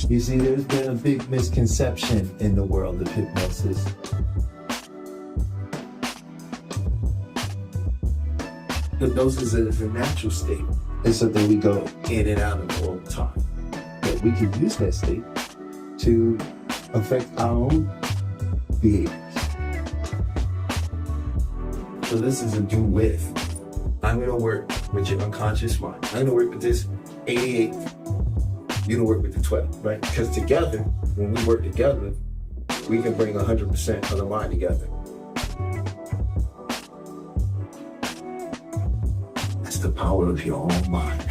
You see, there's been a big misconception in the world of hypnosis. Hypnosis is a natural state. It's something we go in and out of all the time. But we can use that state to affect our own behaviors. So this is a do with. I'm going to work with your unconscious mind. I'm going to work with this 88. You're going to work with the 12, right? Because together, when we work together, we can bring 100% of the mind together. That's the power of your own mind.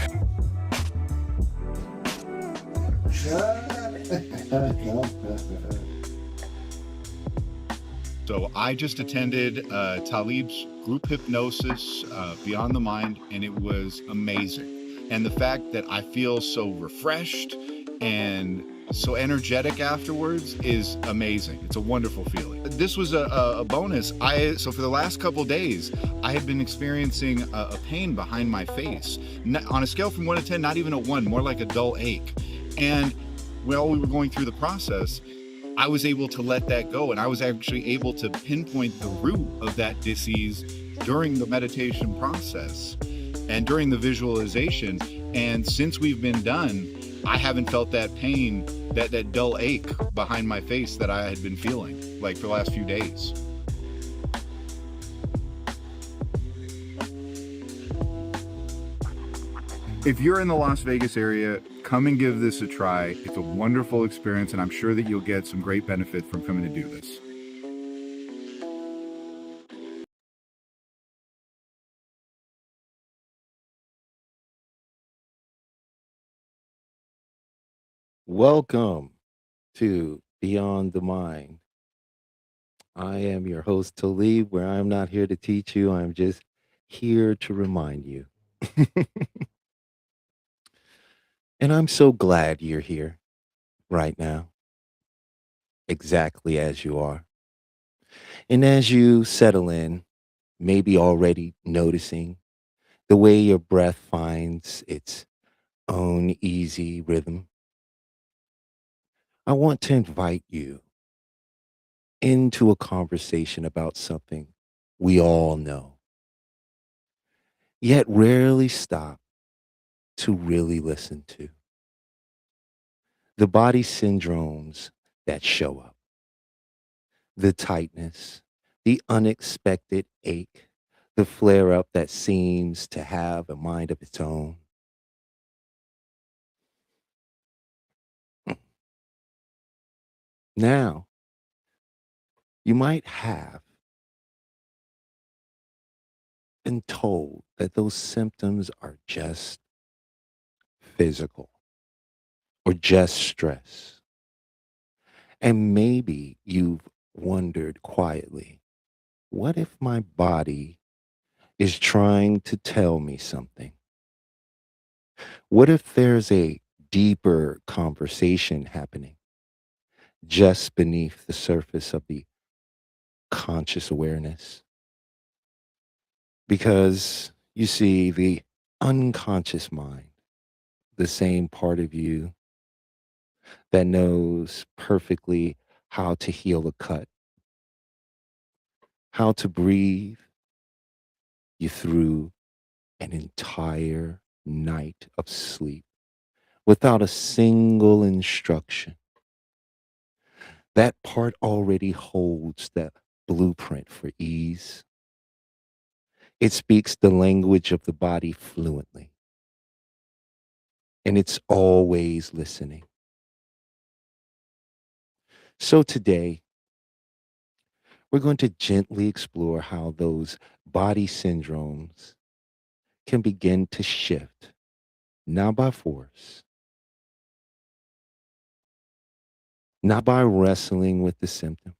So I just attended Talib's group hypnosis, Beyond the Mind, and it was amazing. And the fact that I feel so refreshed and so energetic afterwards is amazing. It's a wonderful feeling. This was a bonus. So for the last couple days, I had been experiencing a pain behind my face. On a scale from 1 to 10, not even a 1, more like a dull ache. And while we were going through the process, I was able to let that go, and I was actually able to pinpoint the root of that disease during the meditation process and during the visualization. And since we've been done, I haven't felt that pain, that dull ache behind my face that I had been feeling like for the last few days. If you're in the Las Vegas area, come and give this a try. It's a wonderful experience, and I'm sure that you'll get some great benefit from coming to do this. Welcome to Beyond the Mind. I am your host, Talib, where I'm not here to teach you. I'm just here to remind you. And I'm so glad you're here right now, exactly as you are. And as you settle in, maybe already noticing the way your breath finds its own easy rhythm, I want to invite you into a conversation about something we all know, yet rarely stop to really listen to. The body syndromes that show up, the tightness, the unexpected ache, the flare up that seems to have a mind of its own. Now, you might have been told that those symptoms are just physical or just stress. And maybe you've wondered quietly, what if my body is trying to tell me something? What if there's a deeper conversation happening just beneath the surface of the conscious awareness? Because you see, the unconscious mind, the same part of you that knows perfectly how to heal a cut, how to breathe you through an entire night of sleep without a single instruction. That part already holds the blueprint for ease. It speaks the language of the body fluently, and it's always listening. So today, we're going to gently explore how those body syndromes can begin to shift, not by force, not by wrestling with the symptom,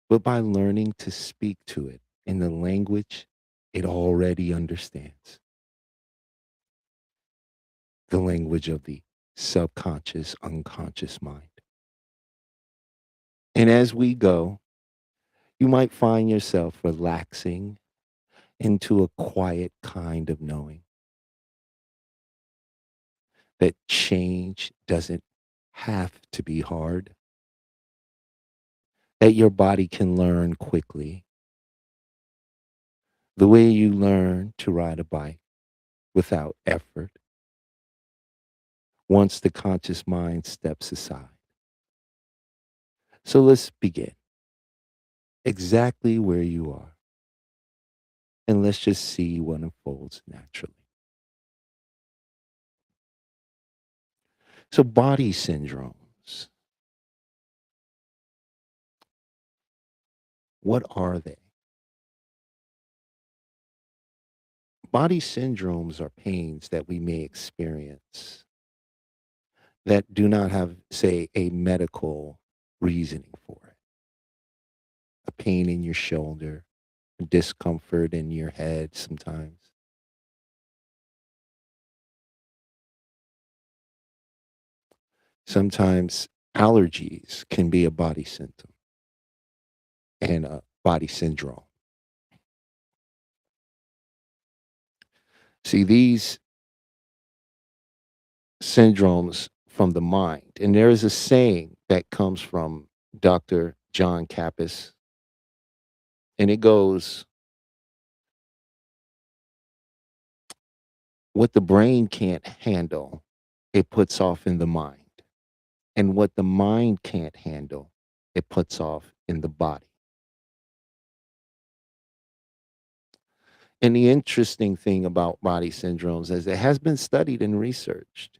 but by learning to speak to it in the language it already understands, the language of the subconscious, unconscious mind. And as we go, you might find yourself relaxing into a quiet kind of knowing that change doesn't have to be hard, that your body can learn quickly, the way you learn to ride a bike without effort once the conscious mind steps aside. So let's begin exactly where you are, and let's just see what unfolds naturally. So, body syndromes, what are they? Body syndromes are pains that we may experience that do not have, say, a medical reasoning for it. A pain in your shoulder, discomfort in your head sometimes. Sometimes allergies can be a body symptom and a body syndrome. See, these syndromes from the mind, and there is a saying that comes from Dr. John Kappas, and it goes, what the brain can't handle, it puts off in the mind. And what the mind can't handle, it puts off in the body. And the interesting thing about body syndromes is it has been studied and researched.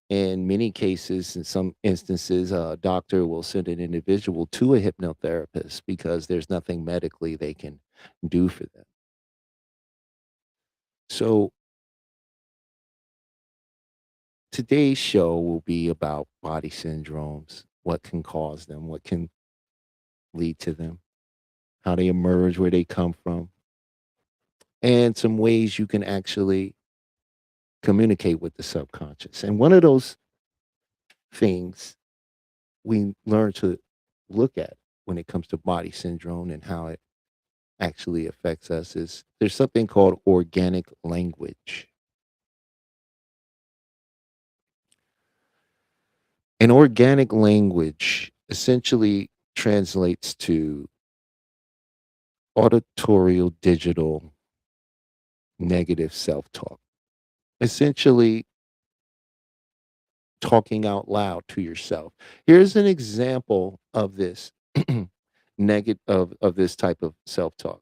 In many cases, in some instances, a doctor will send an individual to a hypnotherapist because there's nothing medically they can do for them. So today's show will be about body syndromes, what can cause them, what can lead to them, how they emerge, where they come from, and some ways you can actually communicate with the subconscious. And one of those things we learn to look at when it comes to body syndrome and how it actually affects us is there's something called organic language. And organic language essentially translates to auditorial digital negative self-talk. Essentially talking out loud to yourself. Here's an example of this negative of this type of self-talk.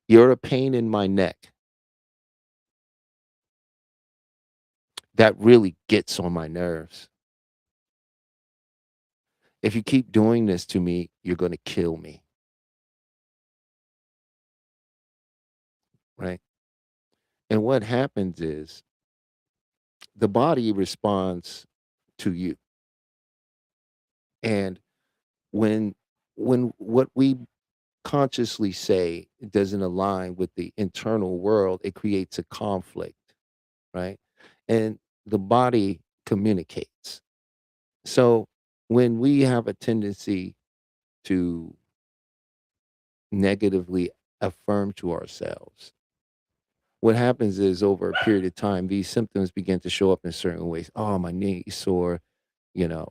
You're a pain in my neck. That really gets on my nerves. If you keep doing this to me, you're going to kill me, right? And what happens is the body responds to you. And when what we consciously say doesn't align with the internal world, it creates a conflict, right? And the body communicates. So when we have a tendency to negatively affirm to ourselves, what happens is over a period of time, these symptoms begin to show up in certain ways. Oh, my knee is sore, you know,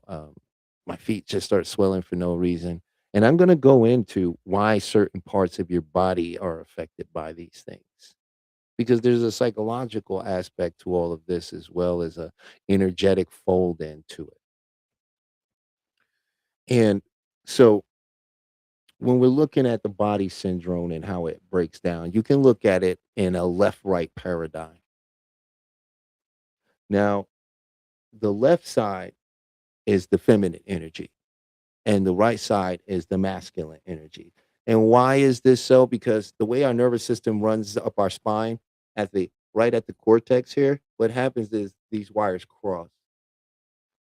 my feet just start swelling for no reason. And I'm going to go into why certain parts of your body are affected by these things. Because there's a psychological aspect to all of this as well as a energetic fold into it. And so when we're looking at the body syndrome and how it breaks down, you can look at it in a left right paradigm. Now, the left side is the feminine energy, and the right side is the masculine energy. And why is this so? Because the way our nervous system runs up our spine at the right at the cortex here, what happens is these wires cross.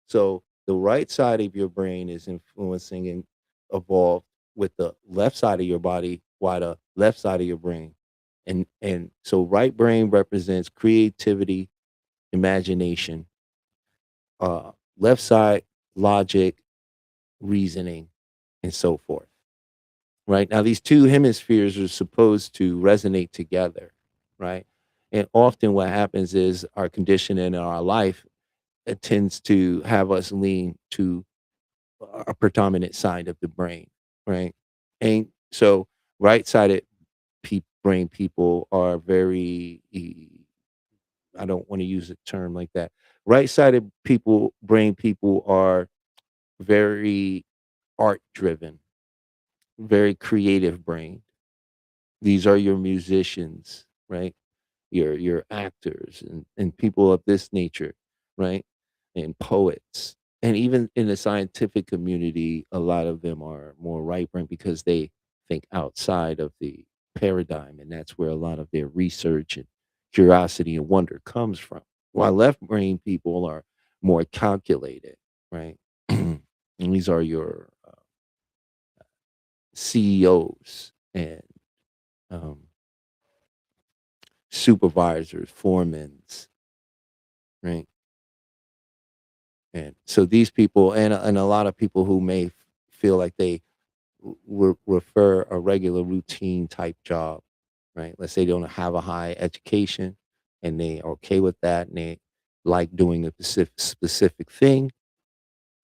So the right side of your brain is influencing and evolved with the left side of your body, while the left side of your brain. And so right brain represents creativity, imagination, left side logic, reasoning, and so forth. Right? Now these two hemispheres are supposed to resonate together, right? And often what happens is our condition in our life it tends to have us lean to a predominant side of the brain, right? And so right-sided brain people are very I don't want to use a term like that. Right-sided people, brain people are very art driven, very creative brain. These are your musicians, right? Your actors and people of this nature, right? And poets. And even in the scientific community, a lot of them are more right brain because they think outside of the paradigm. And that's where a lot of their research and curiosity and wonder comes from. While left brain people are more calculated, right? And these are your CEOs and um, supervisors, foremans, right? And so these people and a lot of people who may feel like they refer a regular routine type job, right? Let's say they don't have a high education and they are okay with that and they like doing a specific thing,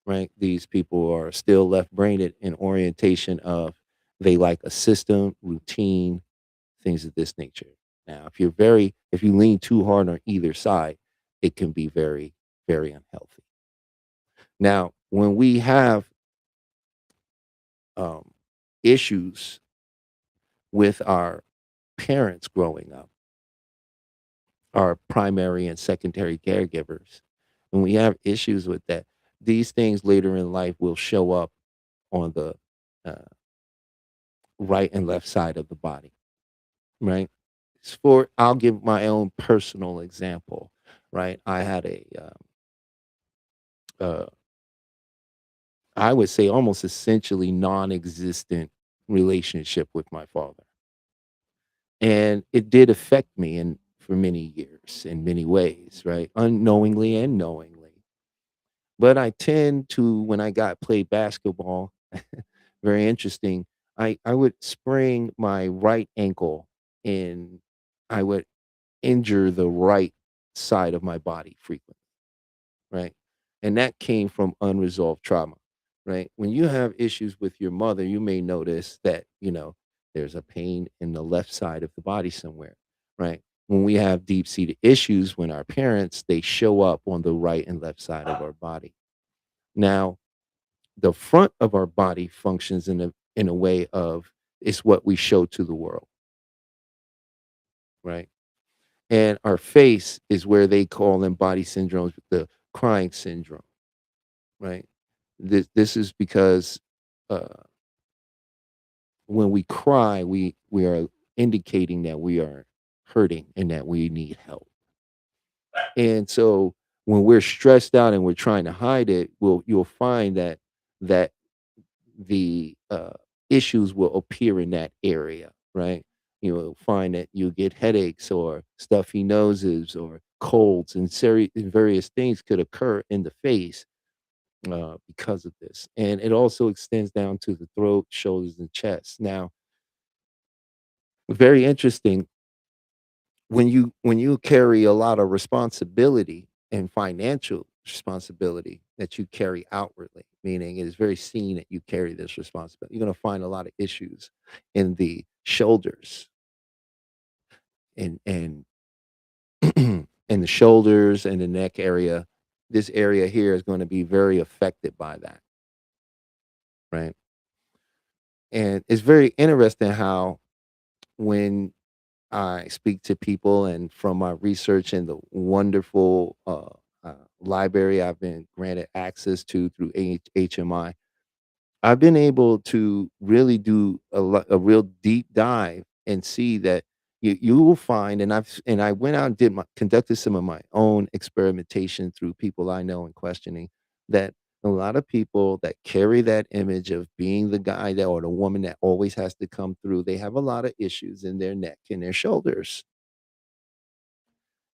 right? These people are still left brained in orientation of they like a system, routine, things of this nature. Now, if you lean too hard on either side, it can be very, very unhealthy. Now, when we have um, issues with our parents growing up, our primary and secondary caregivers, when we have issues with that, these things later in life will show up on the uh, right and left side of the body, right? I'll give my own personal example, right? I had uh, I would say almost essentially non-existent relationship with my father. And it did affect me in for many years in many ways, right? Unknowingly and knowingly. But I tend to when I got played basketball, very interesting. I would sprain my right ankle and I would injure the right side of my body frequently, right? And that came from unresolved trauma, right? When you have issues with your mother, you may notice that, there's a pain in the left side of the body somewhere, right? When we have deep seated issues when our parents, they show up on the right and left side of our body. Now, the front of our body functions in a way of it's what we show to the world, right? And our face is where they call them body syndromes, the crying syndrome, right? This is because uh, when we cry, we are indicating that we are hurting and that we need help. And so when we're stressed out and we're trying to hide it, you'll find that the issues will appear in that area, right? You'll find that you get headaches or stuffy noses or colds and various things could occur in the face because of this. And it also extends down to the throat, shoulders, and chest. Now, very interesting when you carry a lot of responsibility and financial responsibility that you carry outwardly, meaning it is very seen that you carry this responsibility. You're going to find a lot of issues in the shoulders and and the shoulders and the neck area. This area here is going to be very affected by that, right? And it's very interesting how when I speak to people and from my research and the wonderful library I've been granted access to through HMI, I've been able to really do a real deep dive and see that you will find, and I went out and conducted some of my own experimentation through people I know and questioning that a lot of people that carry that image of being the guy that or the woman that always has to come through, they have a lot of issues in their neck and their shoulders.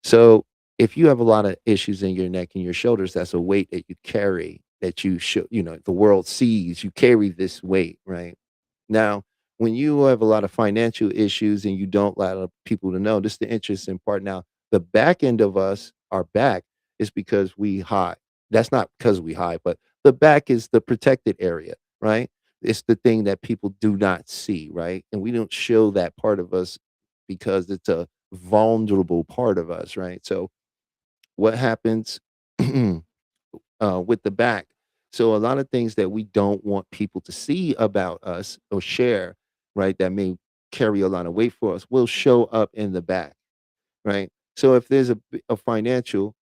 So if you have a lot of issues in your neck and your shoulders, that's a weight that you carry that you should, the world sees you carry this weight, right? Now, when you have a lot of financial issues and you don't allow people to know, this is the interesting part. Now, the back end of us, our back, is because we hide. That's not because we hide, but the back is the protected area, right? It's the thing that people do not see, right? And we don't show that part of us because it's a vulnerable part of us, right? So what happens with the back? So a lot of things that we don't want people to see about us or share, right, that may carry a lot of weight for us will show up in the back, right? So if there's a financial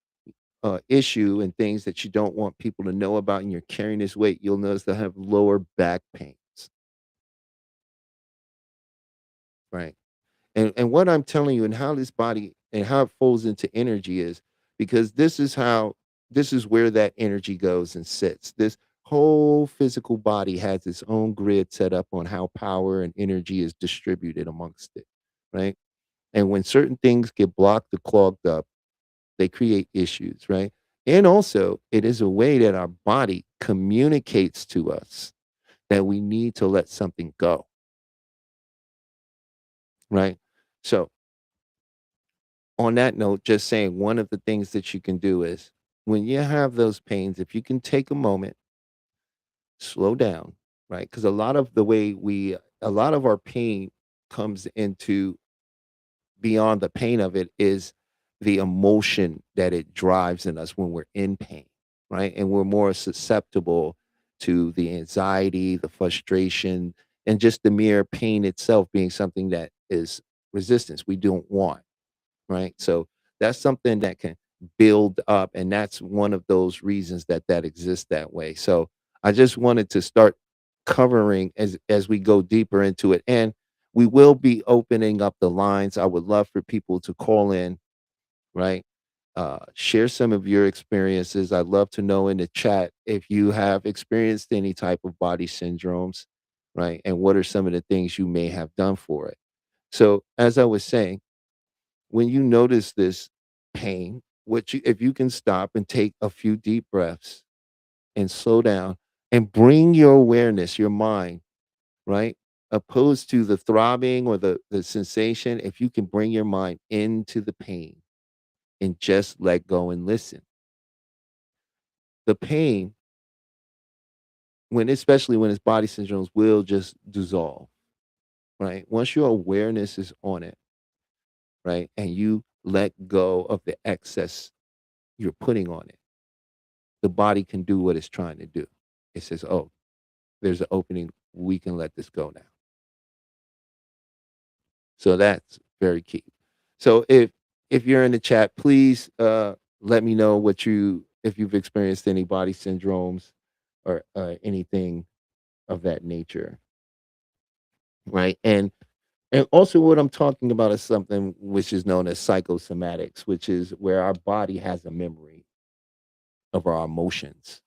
issue and things that you don't want people to know about and you're carrying this weight, you'll notice they'll have lower back pains, right? And what I'm telling you and how this body and how it folds into energy is because this is where that energy goes and sits. This whole physical body has its own grid set up on how power and energy is distributed amongst it, right? And when certain things get blocked or clogged up, they create issues, right? And also, it is a way that our body communicates to us that we need to let something go, right? So, on that note, just saying one of the things that you can do is when you have those pains, if you can take a moment, slow down, right? Because a lot of our pain comes into beyond the pain of it is the emotion that it drives in us when we're in pain, right? And we're more susceptible to the anxiety, the frustration, and just the mere pain itself being something that is resistance we don't want, right? So that's something that can build up, and that's one of those reasons that that exists that way. So I just wanted to start covering as we go deeper into it, and we will be opening up the lines. I would love for people to call in, right? Share some of your experiences. I'd love to know in the chat if you have experienced any type of body syndromes, right? And what are some of the things you may have done for it? So, as I was saying, when you notice this pain, what you if you can stop and take a few deep breaths and slow down and bring your awareness, your mind, right? Opposed to the throbbing or the sensation, if you can bring your mind into the pain and just let go and listen. The pain, when especially when it's body syndromes, will just dissolve, right? Once your awareness is on it, right, and you let go of the excess you're putting on it, the body can do what it's trying to do. It says, "Oh, there's an opening. We can let this go now." So that's very key. So if you're in the chat, please let me know what you if you've experienced any body syndromes or anything of that nature, right? And also what I'm talking about is something which is known as psychosomatics, which is where our body has a memory of our emotions,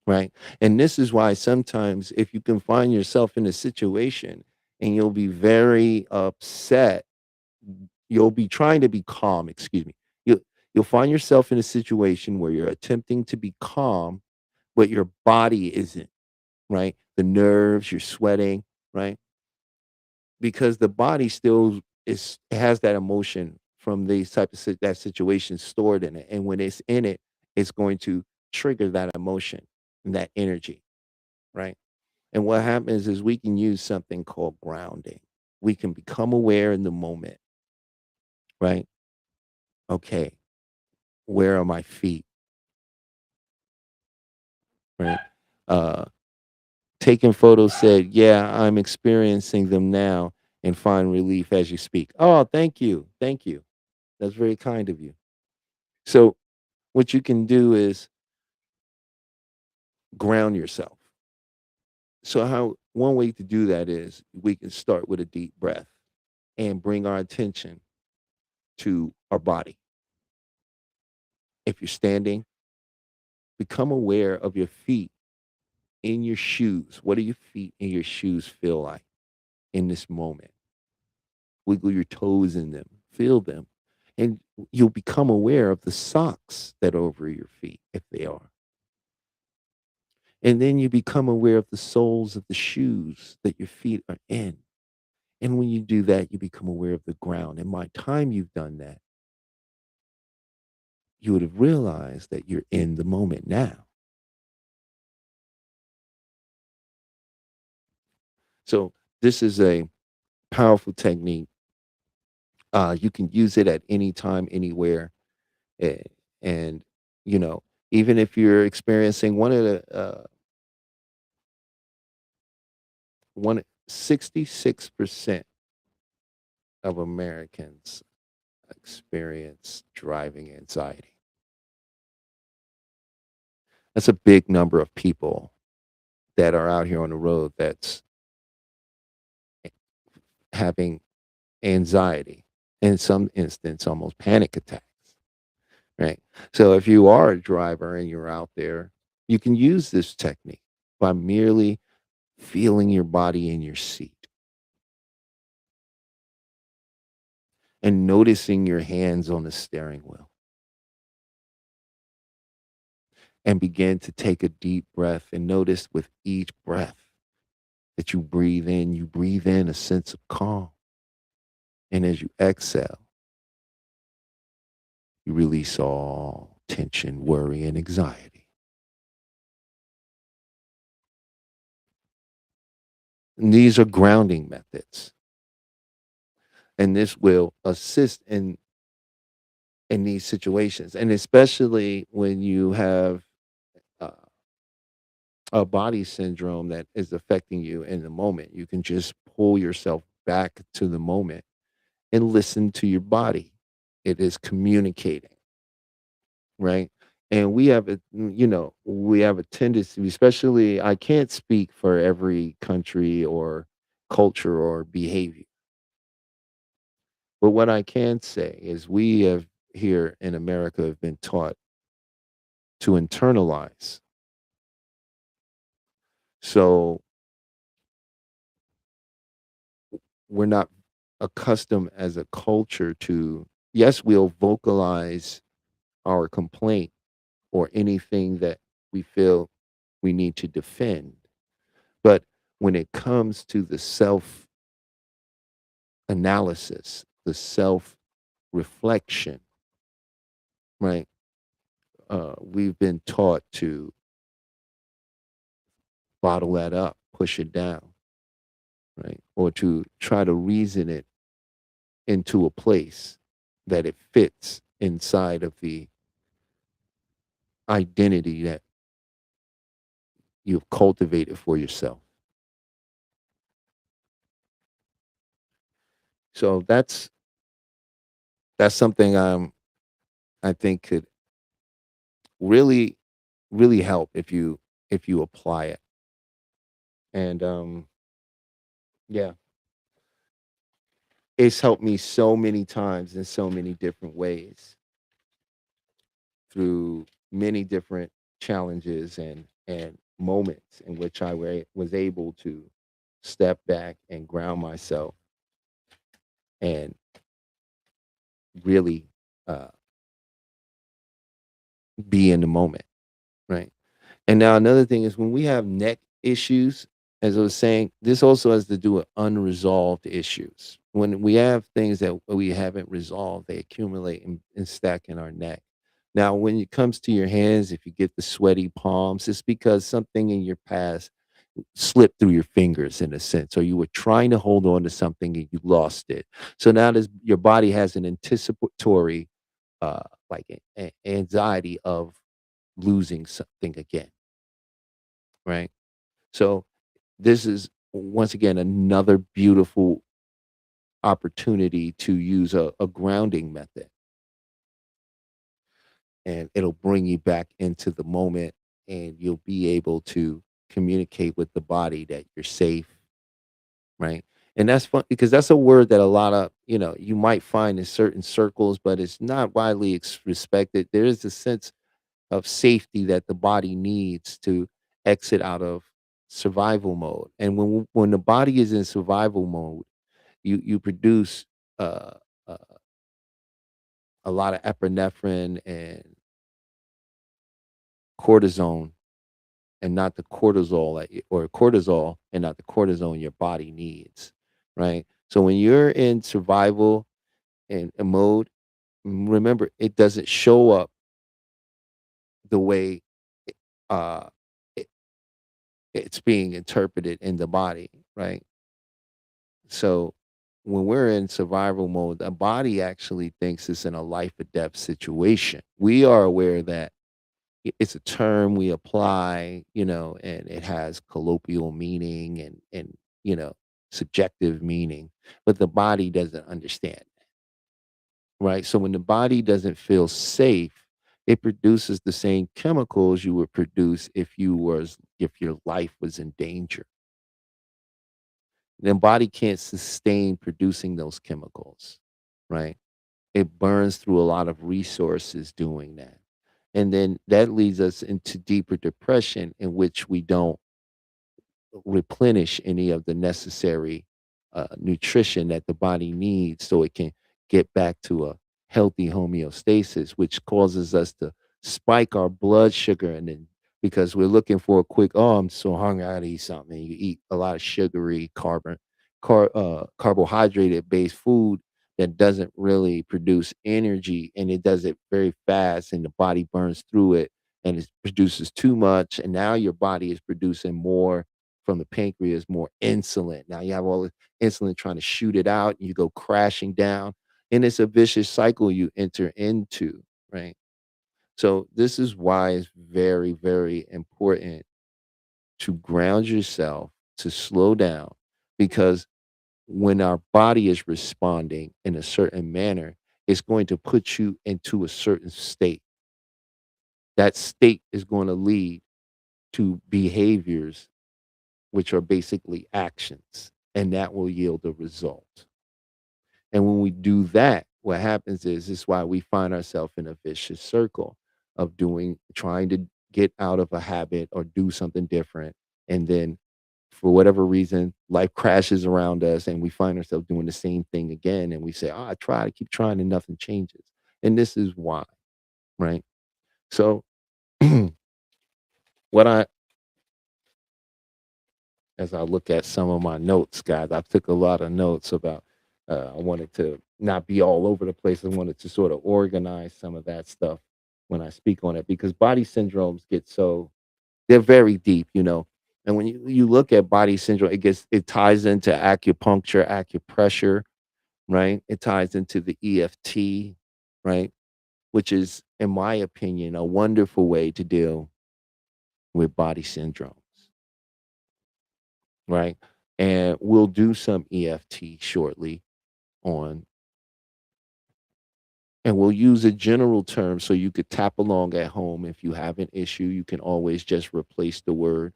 right? And this is why sometimes if you can find yourself in a situation and you'll be very upset, you'll be trying to be calm, excuse me. You'll find yourself in a situation where you're attempting to be calm, but your body isn't, right? The nerves, you're sweating, right? Because the body still is has that emotion from these type of that situation stored in it. And when it's in it, it's going to trigger that emotion and that energy, right? And what happens is we can use something called grounding. We can become aware in the moment, right? Okay, where are my feet, right? Uh, Taking photos said, yeah, I'm experiencing them now and find relief as you speak. Oh, thank you. Thank you. That's very kind of you. So, what you can do is ground yourself. So, how one way to do that is we can start with a deep breath and bring our attention to our body. If you're standing, become aware of your feet in your shoes. What do your feet in your shoes feel like in this moment? Wiggle your toes in them, feel them, and you'll become aware of the socks that are over your feet if they are. And then you become aware of the soles of the shoes that your feet are in. And when you do that, you become aware of the ground. And by the time you've done that, you would have realized that you're in the moment now. So this is a powerful technique. You can use it at any time, anywhere, a- and you know, even if you're experiencing one 66% of Americans experience driving anxiety. That's a big number of people that are out here on the road that's having anxiety, in some instance, almost panic attacks, right? So if you are a driver and you're out there, you can use this technique by merely feeling your body in your seat and noticing your hands on the steering wheel, and begin to take a deep breath and notice with each breath that you breathe in a sense of calm. And as you exhale, you release all tension, worry, and anxiety. And these are grounding methods. And this will assist in these situations. And especially when you have uh, a body syndrome that is affecting you in the moment, you can just pull yourself back to the moment and listen to your body. It is communicating, right? And we have we have a tendency, especially, I can't speak for every country or culture or behavior, but what I can say is we have here in America have been taught to internalize. So we're not accustomed as a culture to, yes, we'll vocalize our complaint or anything that we feel we need to defend. But when it comes to the self analysis, the self reflection, right? We've been taught to bottle that up, push it down, right? Or to try to reason it into a place that it fits inside of the identity that you've cultivated for yourself. So that's something I think could really really help if you apply it. And yeah, it's helped me so many times in so many different ways through many different challenges and moments in which was able to step back and ground myself and really uh, be in the moment, right? And now another thing is when we have neck issues, as I was saying, this also has to do with unresolved issues. When we have things that we haven't resolved, they accumulate and stack in our neck. Now, when it comes to your hands, if you get the sweaty palms, it's because something in your past slipped through your fingers in a sense, or you were trying to hold on to something and you lost it. So now your body has an anticipatory, uh, anxiety of losing something again, right? So this is once again another beautiful opportunity to use a grounding method, and it'll bring you back into the moment, and you'll be able to communicate with the body that you're safe, right? And that's fun because that's a word that a lot of, you might find in certain circles, but it's not widely respected. There is a sense of safety that the body needs to exit out of survival mode. And when the body is in survival mode, you produce uh, uh, a lot of epinephrine and cortisone, and not the cortisol or cortisol and not the cortisone your body needs, right? So when you're in survival and mode, remember it doesn't show up. the way uh, it, it's being interpreted in the body, right? So when we're in survival mode, the body actually thinks it's in a life or death situation. We are aware that it's a term we apply, and it has colloquial meaning and subjective meaning, but the body doesn't understand, right? So when the body doesn't feel safe, it produces the same chemicals you would produce if your life was in danger. The body can't sustain producing those chemicals, right? It burns through a lot of resources doing that. And then that leads us into deeper depression in which we don't replenish any of the necessary nutrition that the body needs so it can get back to a healthy homeostasis, which causes us to spike our blood sugar. And then because we're looking for a quick, oh, I'm so hungry, I gotta eat something. And you eat a lot of sugary, carbohydrated based food that doesn't really produce energy, and it does it very fast, and the body burns through it and it produces too much. And now your body is producing more from the pancreas, more insulin. Now you have all the insulin trying to shoot it out, and you go crashing down. And it's a vicious cycle you enter into, right? So this is why it's very, very important to ground yourself, to slow down, because when our body is responding in a certain manner, it's going to put you into a certain state. That state is going to lead to behaviors which are basically actions, and that will yield a result. And when we do that, what happens is this is why we find ourselves in a vicious circle of trying to get out of a habit or do something different. And then for whatever reason, life crashes around us and we find ourselves doing the same thing again. And we say, oh, I try to keep trying and nothing changes. And this is why, right? So what I as I look at some of my notes, guys. I took a lot of notes about. I wanted to not be all over the place. I wanted to sort of organize some of that stuff when I speak on it because body syndromes get so they're very deep. And when you look at body syndrome, it ties into acupuncture, acupressure, right? It ties into the EFT, right? Which is, in my opinion, a wonderful way to deal with body syndromes, right? And we'll do some EFT shortly on, and we'll use a general term so you could tap along at home. If you have an issue, you can always just replace the word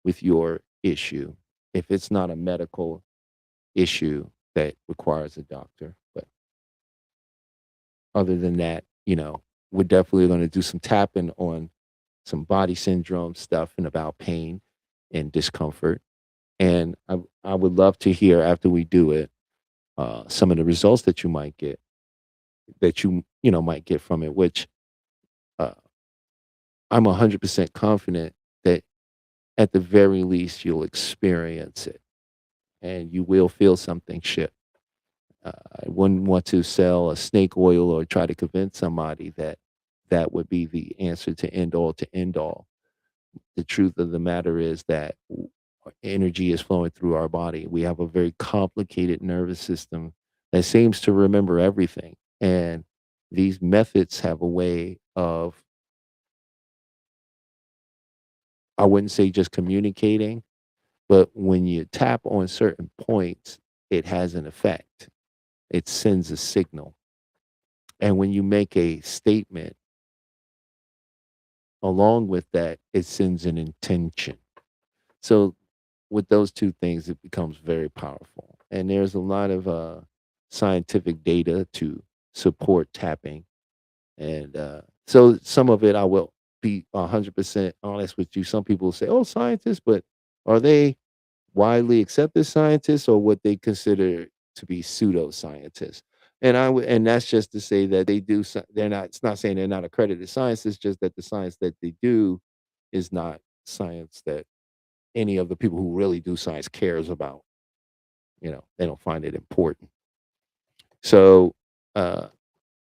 with your issue if it's not a medical issue that requires a doctor. But other than that, we're definitely going to do some tapping on some body syndrome stuff and about pain and discomfort. And I would love to hear after we do it some of the results that you might get from it, which uh, I'm 100% confident that at the very least you'll experience it and you will feel something shift. I wouldn't want to sell a snake oil or try to convince somebody that that would be the answer to end all. The truth of the matter is that energy is flowing through our body. We have a very complicated nervous system that seems to remember everything. And these methods have a way of, I wouldn't say just communicating, but when you tap on certain points, it has an effect. It sends a signal. And when you make a statement along with that, it sends an intention. So with those two things, it becomes very powerful. And there's a lot of scientific data to support tapping. And so some of it I will be 100% honest with you. Some people say, oh, scientists, but are they widely accepted scientists or what they consider to be pseudoscientists? And that's just to say that they're not, it's not saying they're not accredited science. It's just that the science that they do is not science that any of the people who really do science cares about. They don't find it important. So uh,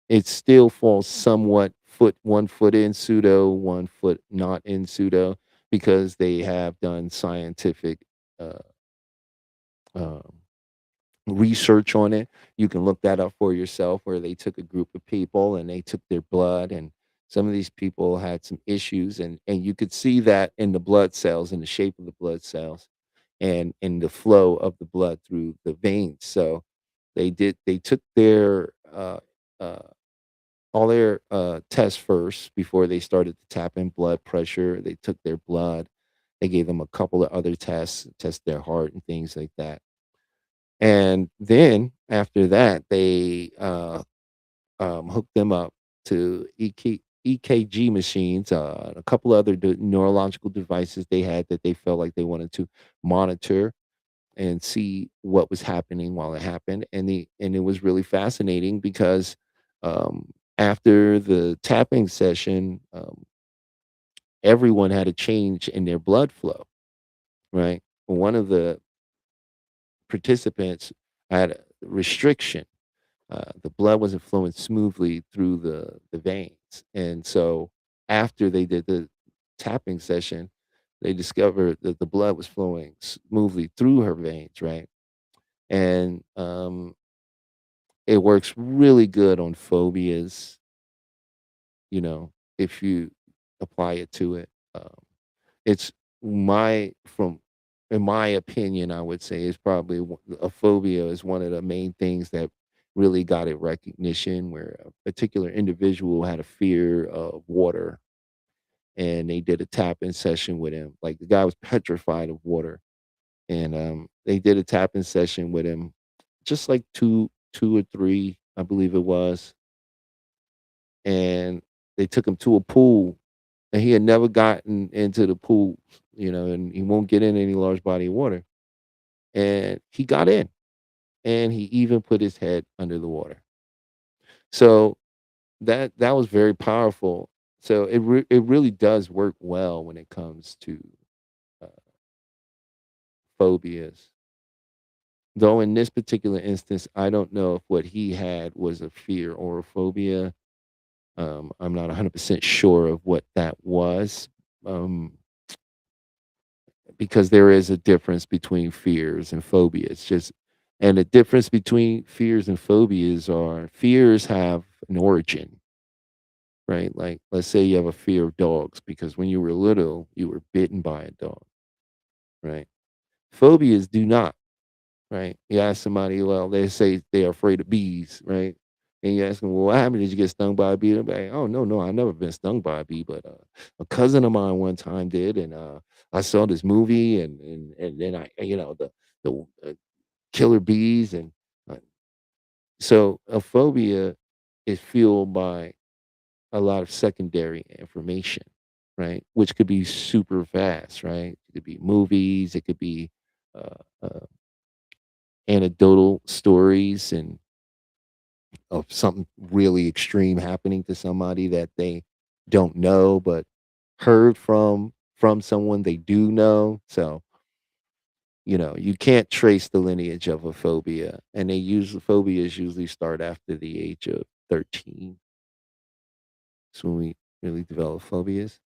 it still falls somewhat one foot in pseudo, one foot not in pseudo, because they have done scientific uh, um, research on it. You can look that up for yourself, where they took a group of people and they took their blood, and some of these people had some issues, and you could see that in the blood cells, in the shape of the blood cells, and in the flow of the blood through the veins. So they took their uh, all their tests first before they started to tap in blood pressure. They took their blood. They gave them a couple of other tests, test their heart and things like that. And then after that, they hooked them up to EKG machines, a couple other neurological devices they had that they felt like they wanted to monitor and see what was happening while it happened. And it was really fascinating because after the tapping session, everyone had a change in their blood flow. Right, one of the participants had a restriction. The blood wasn't flowing smoothly through the veins, and so after they did the tapping session, they discovered that the blood was flowing smoothly through her veins, right? And it works really good on phobias, you know, if you apply it to it. It's my from in my opinion, I would say is probably a phobia is one of the main things that really got it recognition, where a particular individual had a fear of water, and they did a tap-in session with him. Like, the guy was petrified of water, and they did a tap-in session with him, just like two or three, I believe it was, and they took him to a pool, and he had never gotten into the pool, and he won't get in any large body of water. And he got in, and he even put his head under the water. So that was very powerful. So it really does work well when it comes to uh, phobias. Though in this particular instance, I don't know if what he had was a fear or a phobia. I'm not 100% sure of what that was. Um, because there is a difference between fears and phobias. Just and the difference between fears and phobias are fears have an origin, right? Like, let's say you have a fear of dogs because when you were little, you were bitten by a dog, right? Phobias do not, right? You ask somebody, well, they say they're afraid of bees, right? And you ask them, well, what happened? Did you get stung by a bee? They're like, oh, no, no, I've never been stung by a bee, but a cousin of mine one time did. And I saw this movie, and then the killer bees. And uh, so a phobia is fueled by a lot of secondary information, right? Which could be super fast, right? It could be movies, it could be uh, uh, anecdotal stories and of something really extreme happening to somebody that they don't know, but heard from someone they do know. So, you can't trace the lineage of a phobia, and phobias usually start after the age of 13. That's when we really develop phobias.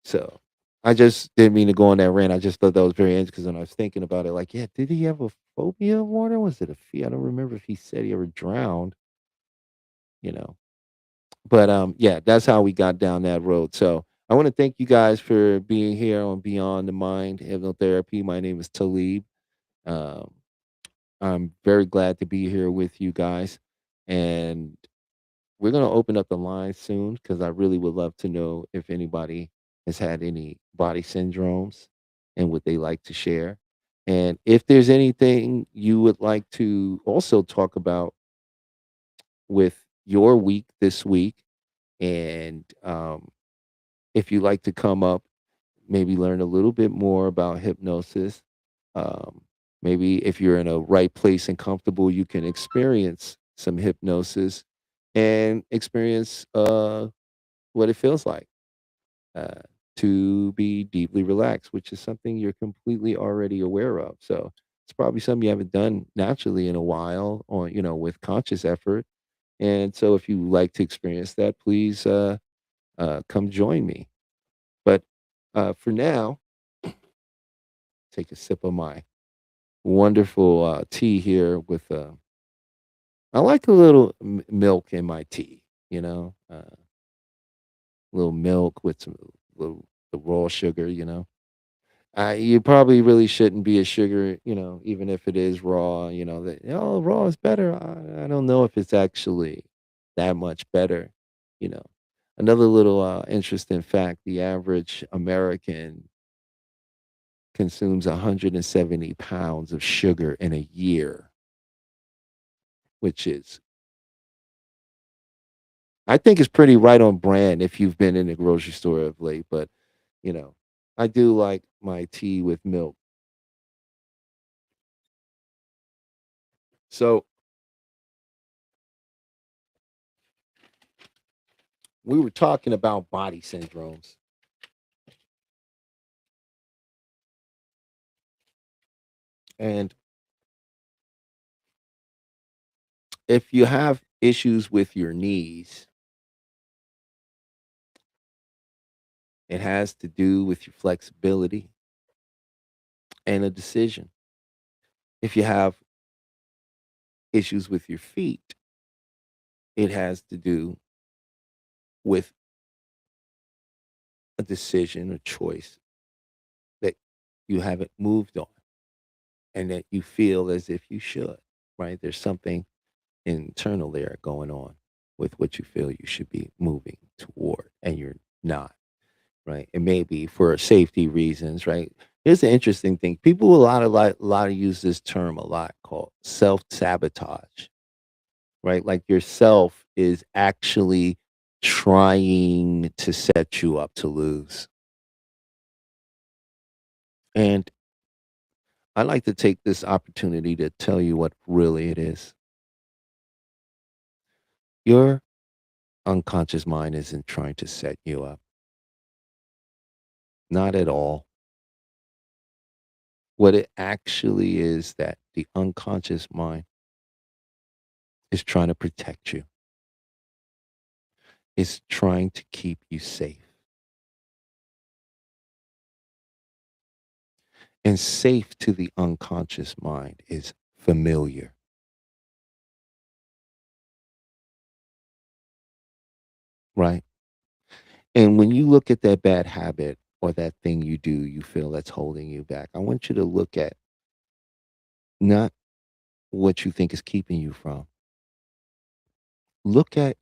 So, I just didn't mean to go on that rant. I just thought that was very interesting because when I was thinking about it, like, yeah, did he have a phobia of water? Was it a fear? I don't remember if he said he ever drowned, you know. But yeah, that's how we got down that road. So I want to thank you guys for being here on Beyond the Mind Hypnotherapy. My name is Talib. Um, I'm very glad to be here with you guys, and we're gonna open up the line soon because I really would love to know if anybody has had any body syndromes and would they like to share. And if there's anything you would like to also talk about with your week this week, and if you like to come up, maybe learn a little bit more about hypnosis. Um, Maybe if you're in a right place and comfortable, you can experience some hypnosis and experience what it feels like uh, to be deeply relaxed, which is something you're completely already aware of. So it's probably something you haven't done naturally in a while, or with conscious effort. And so if you like to experience that, please. come join me. But for now, take a sip of my wonderful tea here with I like a little milk in my tea, little milk with some little the raw sugar, you probably really shouldn't be a sugar, even if it is raw, that, oh, raw is better. I don't know if it's actually that much better, you know. Another little interesting fact, the average American consumes 170 pounds of sugar in a year, which is, I think, is pretty right on brand if you've been in the grocery store of late. But, you know, I do like my tea with milk. So we were talking about body syndromes. And if you have issues with your knees, it has to do with your flexibility and a decision. If you have issues with your feet, it has to do with a decision, a choice that you haven't moved on and that you feel as if you should, right? There's something internal there going on with what you feel you should be moving toward and you're not, right? It may be for safety reasons, right? Here's the interesting thing. People a lot of use this term a lot called self-sabotage, right? Like yourself is actually trying to set you up to lose. And I like to take this opportunity to tell you what really it is. Your unconscious mind isn't trying to set you up. Not at all. What it actually is that the unconscious mind is trying to protect you. It's trying to keep you safe. And safe to the unconscious mind is familiar, right? And when you look at that bad habit or that thing you do, you feel that's holding you back, I want you to look at not what you think is keeping you from. Look at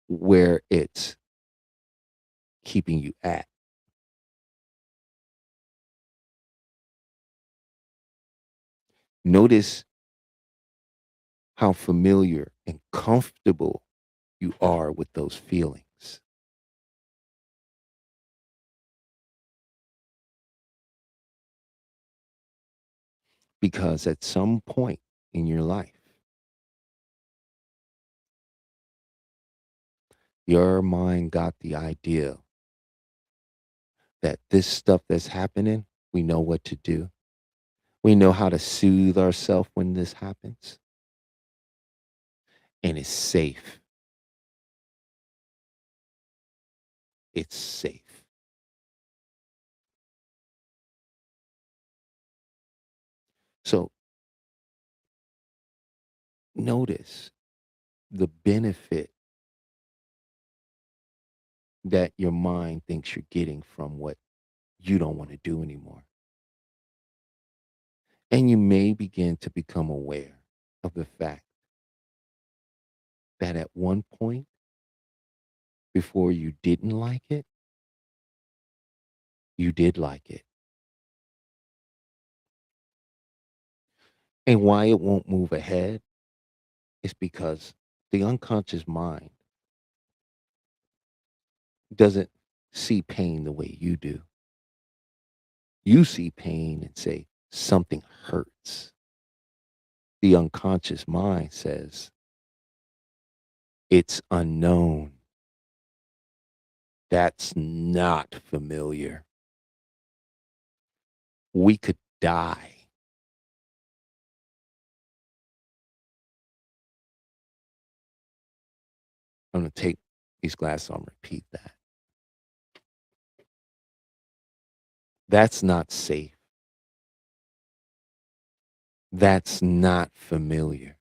where it's keeping you at. Notice how familiar and comfortable you are with those feelings. Because at some point in your life, your mind got the idea that this stuff that's happening, we know what to do. We know how to soothe ourselves when this happens, and it's safe. It's safe. So notice the benefit that your mind thinks you're getting from what you don't want to do anymore. And you may begin to become aware of the fact that at one point, before you didn't like it, you did like it. And why it won't move ahead is because the unconscious mind doesn't see pain the way you do. You see pain and say, something hurts. The unconscious mind says, it's unknown. That's not familiar. We could die. I'm going to take these glasses off and repeat that. That's not safe. That's not familiar.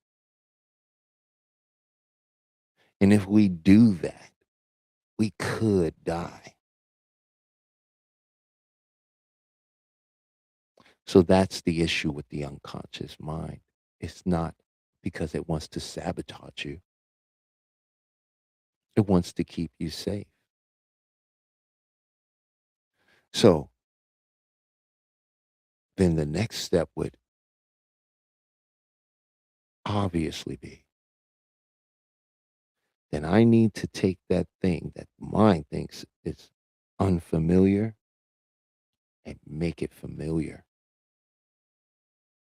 And if we do that, we could die. So that's the issue with the unconscious mind. It's not because it wants to sabotage you, it wants to keep you safe. So then the next step would obviously be, then I need to take that thing that mind thinks is unfamiliar and make it familiar,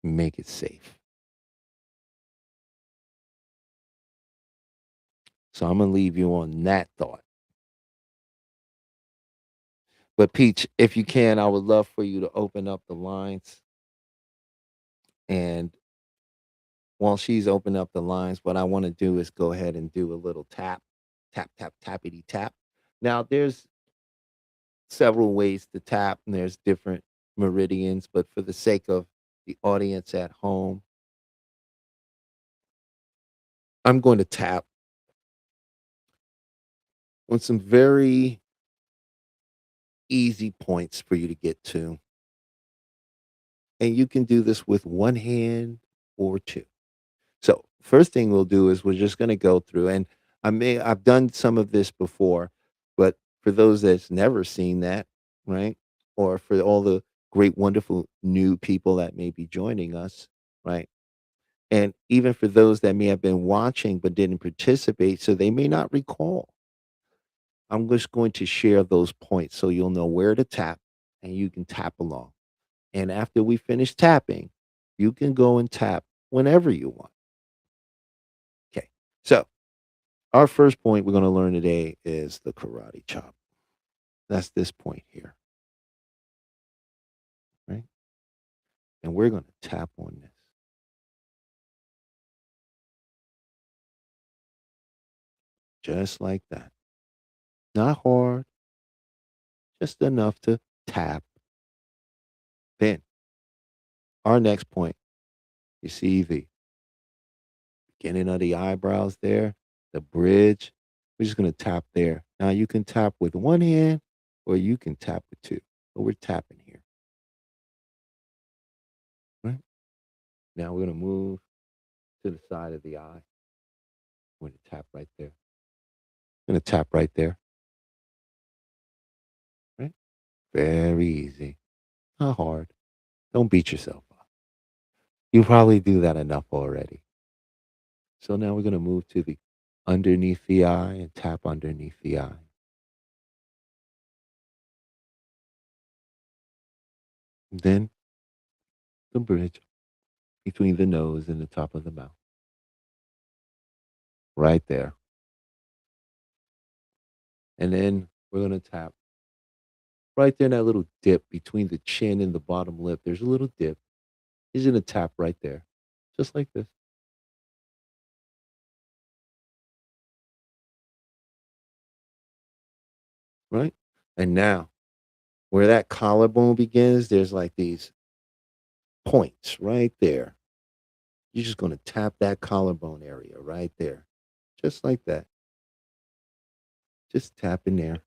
make it safe. So I'm going to leave you on that thought. But Peach, if you can, I would love for you to open up the lines. And while she's opening up the lines, what I want to do is go ahead and do a little tap, tap, tap, tappity tap. Now, there's several ways to tap, and there's different meridians, but for the sake of the audience at home, I'm going to tap on some very easy points for you to get to. And you can do this with one hand or two. So, first thing we'll do is we're just going to go through, and I've done some of this before, but for those that's never seen that, right? Or for all the great, wonderful new people that may be joining us, right? And even for those that may have been watching but didn't participate, so they may not recall, I'm just going to share those points so you'll know where to tap and you can tap along. And after we finish tapping, you can go and tap whenever you want. Okay. So, our first point we're going to learn today is the karate chop. That's this point here, right? And we're going to tap on this just like that. Not hard, just enough to tap. Then, our next point, you see the beginning of the eyebrows there, the bridge. We're just going to tap there. Now, you can tap with one hand or you can tap with two. But we're tapping here, right? Now, we're going to move to the side of the eye. We're going to tap right there. Going to tap right there, right? Very easy. Not hard. Don't beat yourself up. You probably do that enough already. So now we're going to move to the underneath the eye and tap underneath the eye. Then the bridge between the nose and the top of the mouth. Right there. And then we're going to tap right there in that little dip between the chin and the bottom lip. There's a little dip. He's going to tap right there. Just like this. Right? And now, where that collarbone begins, there's like these points right there. You're just going to tap that collarbone area right there. Just like that. Just tap in there.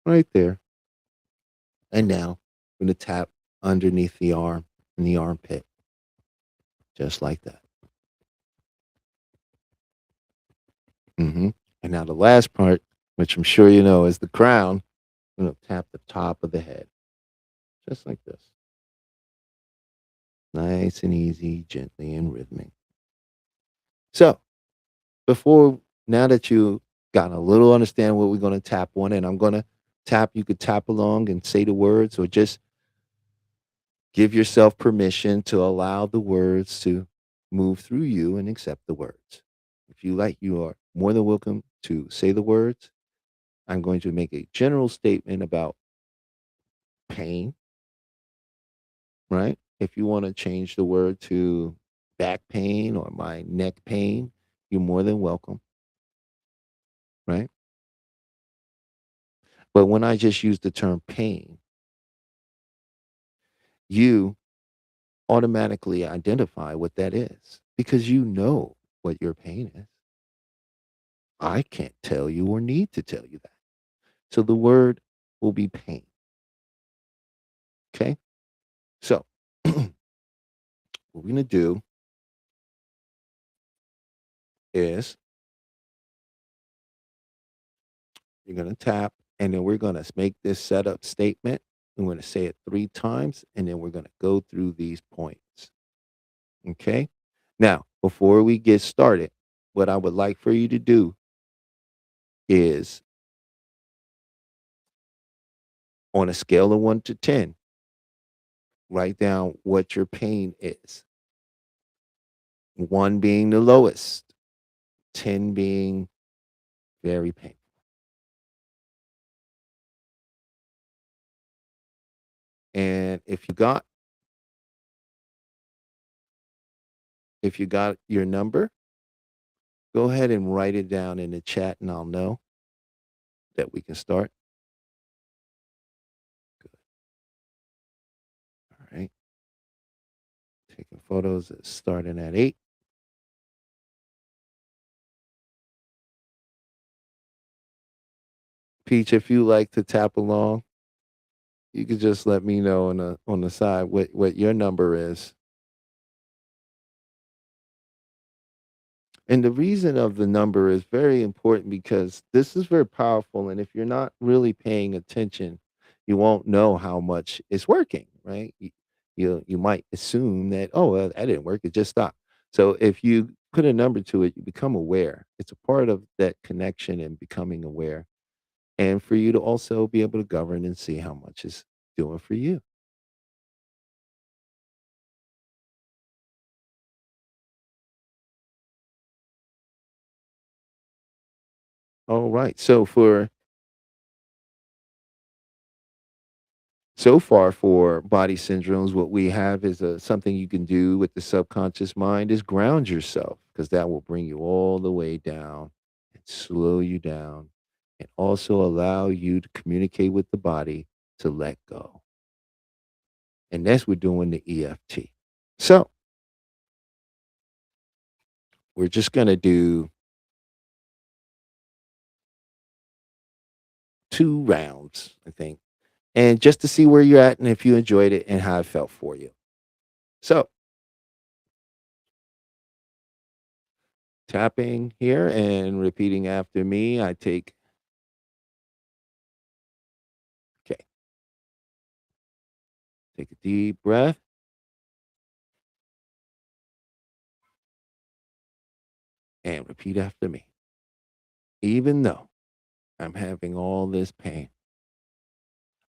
Right there. And now, we're going to tap underneath the arm and the armpit. Just like that. And now the last part, which I'm sure you know, is the crown. I'm going to tap the top of the head. Just like this. Nice and easy, gently and rhythmic. So, before, now that you got a little understand what we're going to tap on, and I'm going to tap, you could tap along and say the words, or just give yourself permission to allow the words to move through you and accept the words. If you like, you are more than welcome to say the words. I'm going to make a general statement about pain, right? If you want to change the word to back pain or my neck pain, you're more than welcome. right? But when I just use the term pain, you automatically identify what that is because you know what your pain is. I can't tell you or need to tell you that. So the word will be pain. Okay. So what we're going to do is you're going to tap and then we're going to make this setup statement. I'm going to say it 3 times and then we're going to go through these points. Okay. Now, before we get started, what I would like for you to do is on a scale of 1 to 10, write down what your pain is. 1 being the lowest, 10 being very painful. And if you got your number, go ahead and write it down in the chat and I'll know that we can start. Good. All right. Taking photos starting at 8. Peach, if you like to tap along, you could just let me know on the side what your number is. And the reason of the number is very important because this is very powerful. And if you're not really paying attention, you won't know how much it's working, right? You might assume that, oh, well, that didn't work. It just stopped. So if you put a number to it, you become aware. It's a part of that connection and becoming aware. And for you to also be able to govern and see how much it's doing for you. All right. So far for body syndromes, what we have is something you can do with the subconscious mind is ground yourself because that will bring you all the way down and slow you down and also allow you to communicate with the body to let go. And that's what we're doing the EFT. So we're just going to do 2 rounds, I think, and just to see where you're at and if you enjoyed it and how it felt for you. So tapping here and repeating after me. Okay, take a deep breath and repeat after me. Even though I'm having all this pain,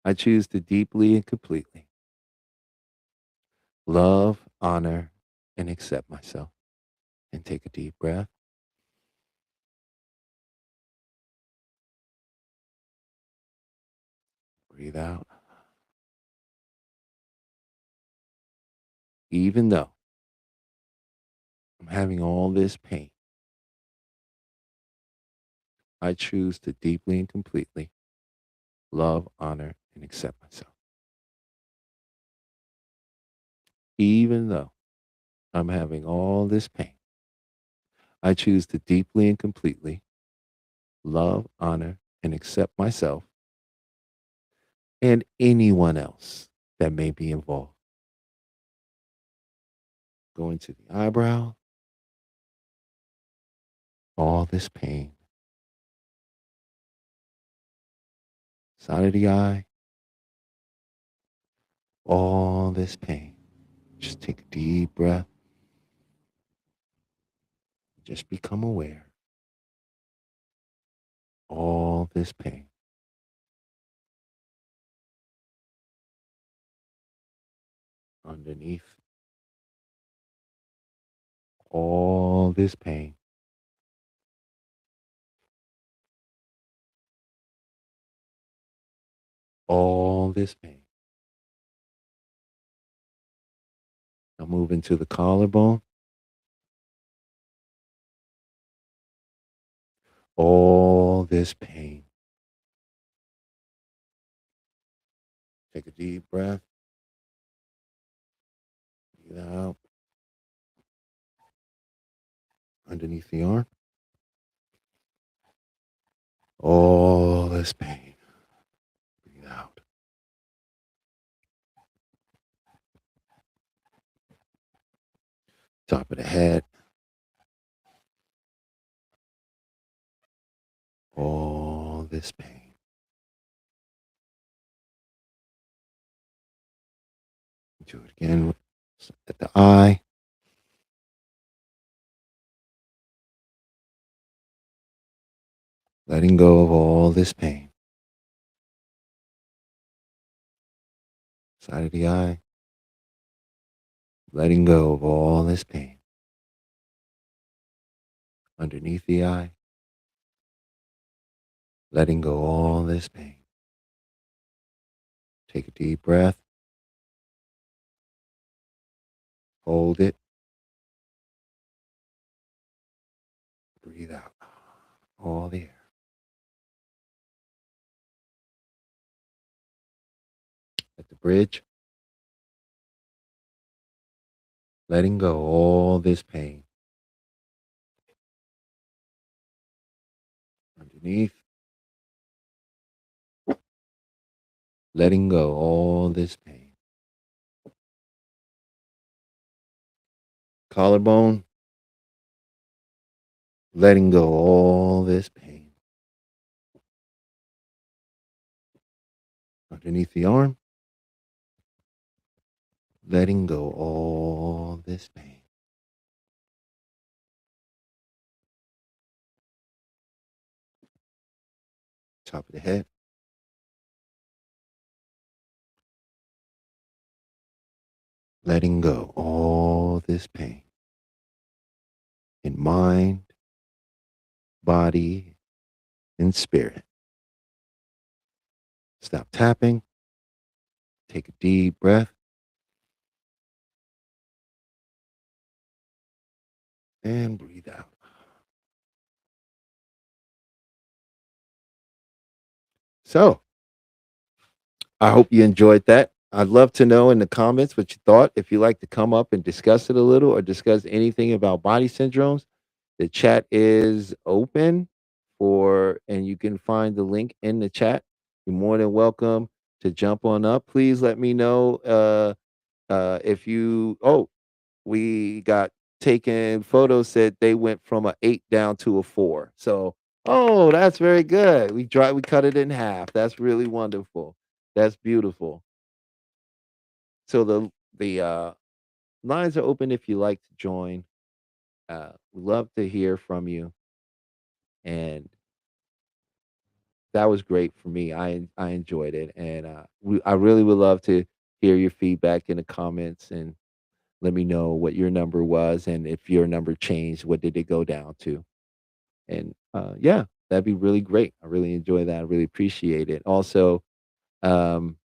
I choose to deeply and completely love, honor, and accept myself. And take a deep breath. Breathe out. Even though I'm having all this pain, I choose to deeply and completely love, honor, and accept myself. Even though I'm having all this pain, I choose to deeply and completely love, honor, and accept myself and anyone else that may be involved. Going to the eyebrow, all this pain. Side of the eye, all this pain. Just take a deep breath. Just become aware. All this pain. Underneath, all this pain. All this pain. Now move into the collarbone. all this pain. Take a deep breath. Breathe out underneath the arm. All this pain. Breathe out. Top of the head. All this pain. Do it again at the eye. Letting go of all this pain. Side of the eye. Letting go of all this pain. Underneath the eye. Letting go all this pain. Take a deep breath. Hold it. Breathe out all the air. At the bridge. Letting go all this pain. Underneath. Letting go all this pain. Collarbone. Letting go all this pain. Underneath the arm. Letting go all this pain. Top of the head. Letting go all this pain. In mind, body, and spirit. Stop tapping. Take a deep breath. And breathe out. So, I hope you enjoyed that. I'd love to know in the comments what you thought. If you'd like to come up and discuss it a little or discuss anything about body syndromes, the chat is open and you can find the link in the chat. You're more than welcome to jump on up. Please let me know if we got taken photos said they went from a 8 down to a 4. So, oh, that's very good. We cut it in half. That's really wonderful. That's beautiful. So the lines are open if you like to join. We love to hear from you, and that was great for me. I enjoyed it, and I really would love to hear your feedback in the comments and let me know what your number was and if your number changed, what did it go down to? And yeah, that'd be really great. I really enjoy that. I really appreciate it. Also, um,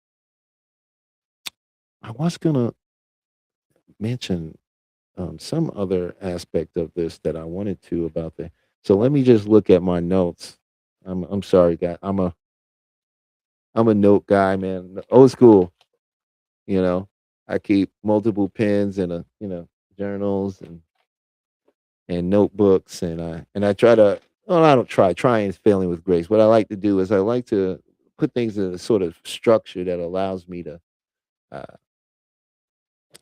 I was gonna mention some other aspect of this that I wanted to about the. So let me just look at my notes. I'm sorry, guy. I'm a note guy, man. Old school. You know, I keep multiple pens and journals and notebooks, and I try to. Well, I don't try. Trying is failing with grace. What I like to do is I like to put things in a sort of structure that allows me to uh,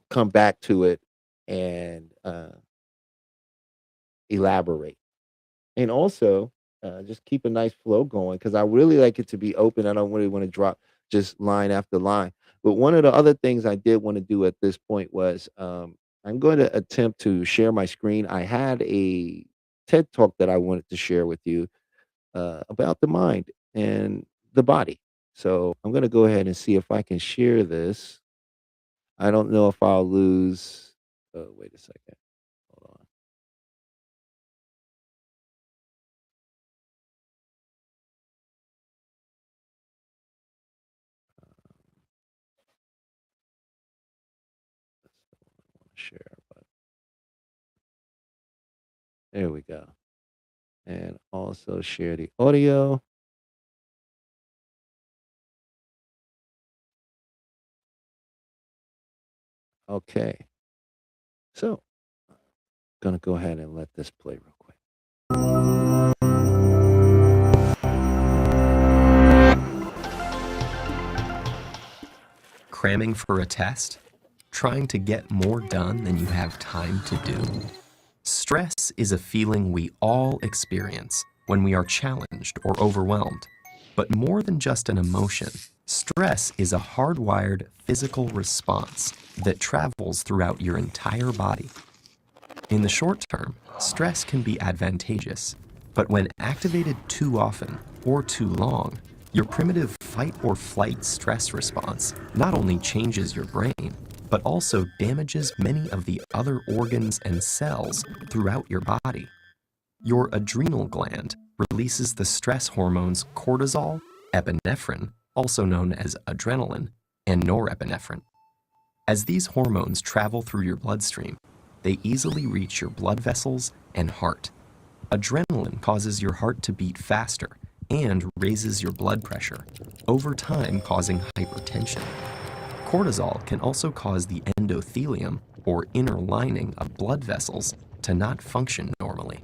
come back to it and elaborate. And also, just keep a nice flow going because I really like it to be open. I don't really want to drop just line after line. But one of the other things I did want to do at this point was I'm going to attempt to share my screen. I had a TED talk that I wanted to share with you about the mind and the body. So I'm going to go ahead and see if I can share this. I don't know if I'll lose. Oh, wait a second. Hold on. Share, but there we go. and also share the audio. Okay. So, gonna go ahead and let this play real quick. Cramming for a test? Trying to get more done than you have time to do? Stress is a feeling we all experience when we are challenged or overwhelmed. But more than just an emotion, stress is a hardwired physical response that travels throughout your entire body. In the short term, stress can be advantageous, but when activated too often or too long, your primitive fight or flight stress response not only changes your brain, but also damages many of the other organs and cells throughout your body. Your adrenal gland releases the stress hormones cortisol, epinephrine, also known as adrenaline, and norepinephrine. As these hormones travel through your bloodstream, they easily reach your blood vessels and heart. Adrenaline causes your heart to beat faster and raises your blood pressure, over time causing hypertension. Cortisol can also cause the endothelium, or inner lining of blood vessels, to not function normally.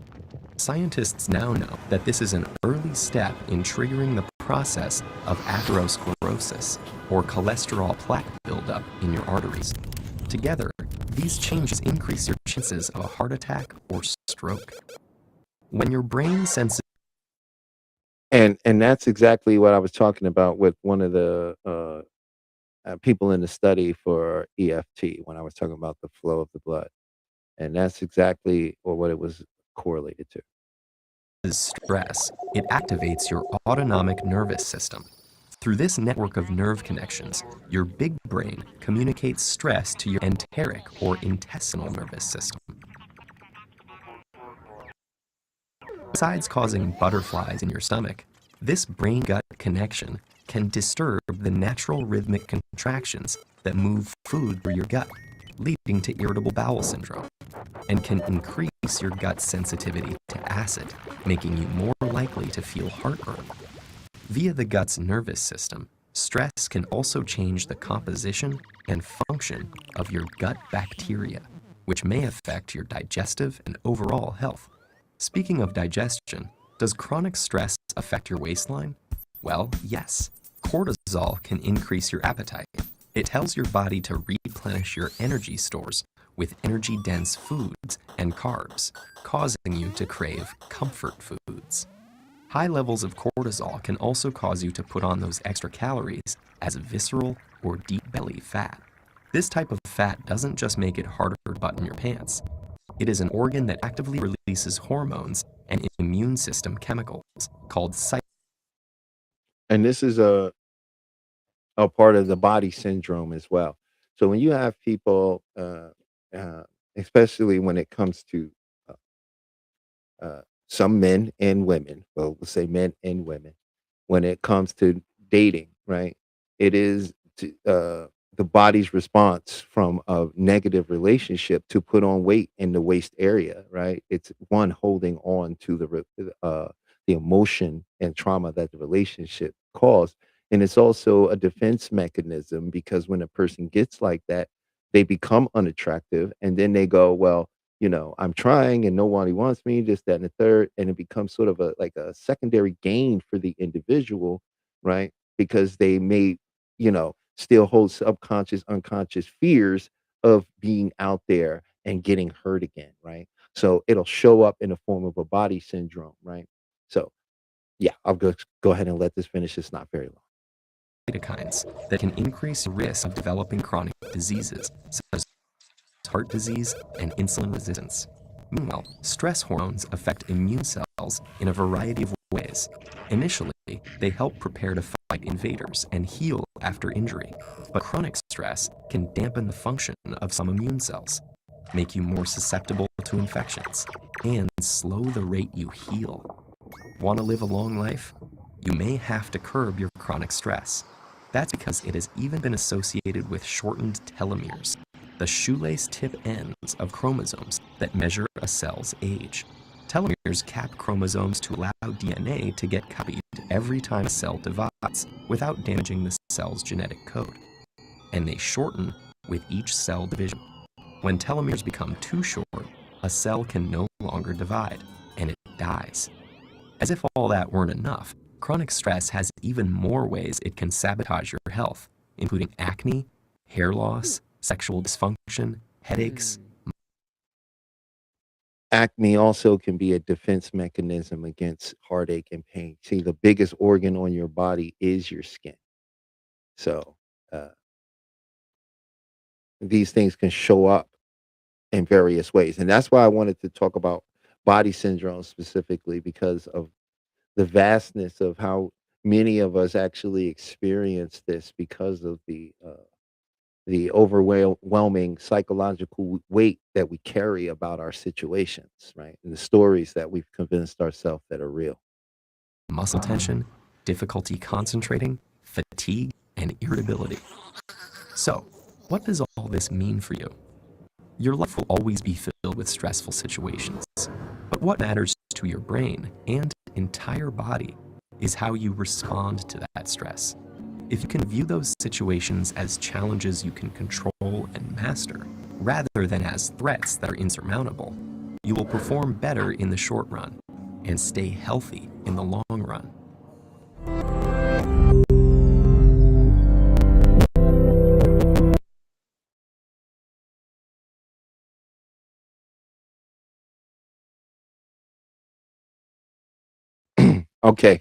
Scientists now know that this is an early step in triggering the process of atherosclerosis, or cholesterol plaque buildup in your arteries. Together, these changes increase your chances of a heart attack or stroke. When your brain senses And that's exactly what I was talking about with one of the people in the study for EFT when I was talking about the flow of the blood, and that's exactly what it was correlated to. stress, it activates your autonomic nervous system. Through this network of nerve connections, your big brain communicates stress to your enteric or intestinal nervous system. Besides causing butterflies in your stomach, this brain-gut connection can disturb the natural rhythmic contractions that move food through your gut, leading to irritable bowel syndrome, and can increase your gut sensitivity to acid, making you more likely to feel heartburn. Via the gut's nervous system, stress can also change the composition and function of your gut bacteria, which may affect your digestive and overall health. Speaking of digestion, does chronic stress affect your waistline? Well, yes. Cortisol can increase your appetite. It tells your body to replenish your energy stores with energy-dense foods and carbs, causing you to crave comfort foods. High levels of cortisol can also cause you to put on those extra calories as visceral or deep belly fat. This type of fat doesn't just make it harder to button your pants. It is an organ that actively releases hormones and immune system chemicals called And this is a part of the body syndrome as well. So when you have people, uh, especially when it comes to some men and women, well, we'll say men and women, when it comes to dating, right? It is the body's response from a negative relationship to put on weight in the waist area, right? It's one holding on to the emotion and trauma that the relationship caused, and it's also a defense mechanism because when a person gets like that, they become unattractive, and then they go, well, I'm trying and nobody wants me, this, that, and the third. And it becomes sort of a secondary gain for the individual, right? Because they may, still hold subconscious, unconscious fears of being out there and getting hurt again, right? So it'll show up in the form of a body syndrome, right? So yeah, I'll go ahead and let this finish. It's not very long. cytokines that can increase the risk of developing chronic diseases such as heart disease and insulin resistance. Meanwhile, stress hormones affect immune cells in a variety of ways. Initially, they help prepare to fight invaders and heal after injury, but chronic stress can dampen the function of some immune cells, make you more susceptible to infections, and slow the rate you heal. Want to live a long life? You may have to curb your chronic stress. That's because it has even been associated with shortened telomeres, the shoelace tip ends of chromosomes that measure a cell's age. Telomeres cap chromosomes to allow DNA to get copied every time a cell divides without damaging the cell's genetic code, and they shorten with each cell division. When telomeres become too short, a cell can no longer divide, and it dies. As if all that weren't enough, chronic stress has even more ways it can sabotage your health, including acne, hair loss, sexual dysfunction, headaches. Acne also can be a defense mechanism against heartache and pain. See, the biggest organ on your body is your skin. So uh, these things can show up in various ways. And that's why I wanted to talk about body syndrome specifically because of the vastness of how many of us actually experience this because of the overwhelming psychological weight that we carry about our situations, right? And the stories that we've convinced ourselves that are real. Muscle tension, difficulty concentrating, fatigue, and irritability. So, what does all this mean for you? Your life will always be filled with stressful situations, but what matters to your brain and entire body is how you respond to that stress. If you can view those situations as challenges you can control and master, rather than as threats that are insurmountable, you will perform better in the short run and stay healthy in the long run. Okay.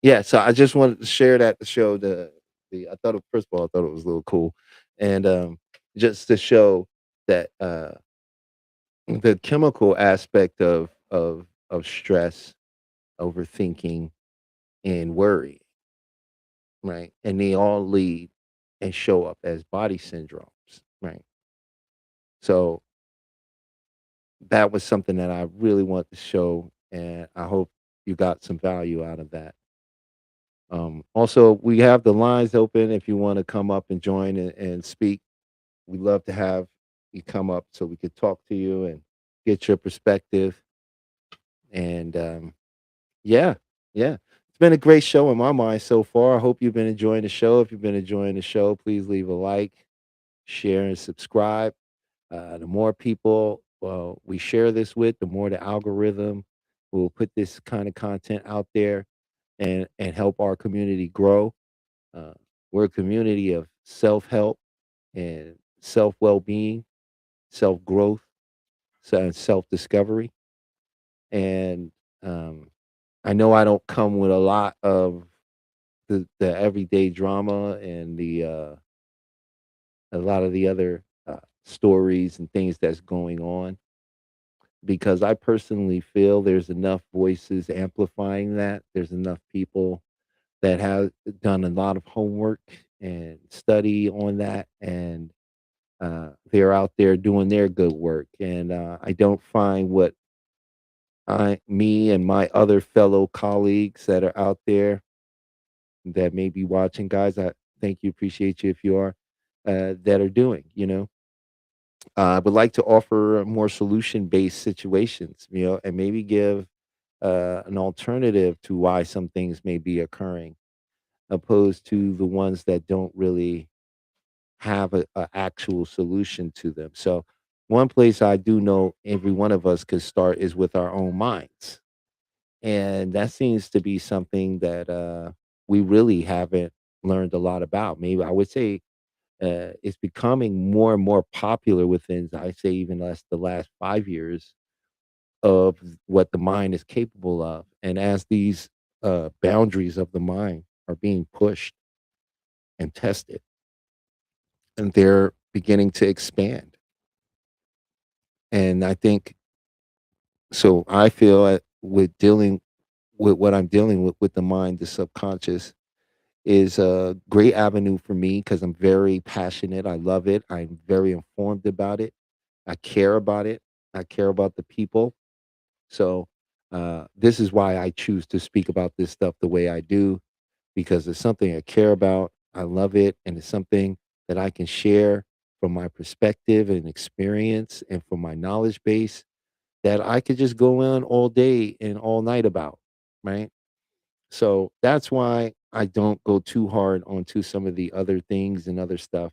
Yeah, so I just wanted to share that to show the I thought it, first of all, I thought it was a little cool. And just to show that the chemical aspect of stress, overthinking, and worry, right? And they all lead and show up as body syndromes, right? So that was something that I really want to show, and I hope you got some value out of that. Also, we have the lines open if you want to come up and join and speak. We'd love to have you come up so we could talk to you and get your perspective. And yeah, yeah, it's been a great show in my mind so far. I hope you've been enjoying the show. If you've been enjoying the show, please leave a like, share, and subscribe. The more people we share this with, the more the algorithm will put this kind of content out there and help our community grow. Uh, we're a community of self help and self well being, self growth, self discovery. And I know I don't come with a lot of the everyday drama and a lot of the other stories and things that's going on because I personally feel there's enough voices amplifying that. There's enough people that have done a lot of homework and study on that, and they're out there doing their good work. And I don't find what me and my other fellow colleagues that are out there that may be watching, guys. I thank you, appreciate you if you are that are doing. I would like to offer more solution based situations, and maybe give an alternative to why some things may be occurring, opposed to the ones that don't really have a actual solution to them. So, one place I do know every one of us could start is with our own minds, and that seems to be something that we really haven't learned a lot about. Maybe I would say it's becoming more and more popular within, I say, even less the last 5 years of what the mind is capable of. And as these boundaries of the mind are being pushed and tested, and they're beginning to expand. And I think so. I feel with dealing with what I'm dealing with the mind, the subconscious is a great avenue for me because I'm very passionate. I love it. I'm very informed about it. I care about it. I care about the people. So this is why I choose to speak about this stuff the way I do, because it's something I care about. I love it, and it's something that I can share from my perspective and experience and from my knowledge base. that I could just go on all day and all night about, right? So that's why I don't go too hard onto some of the other things and other stuff.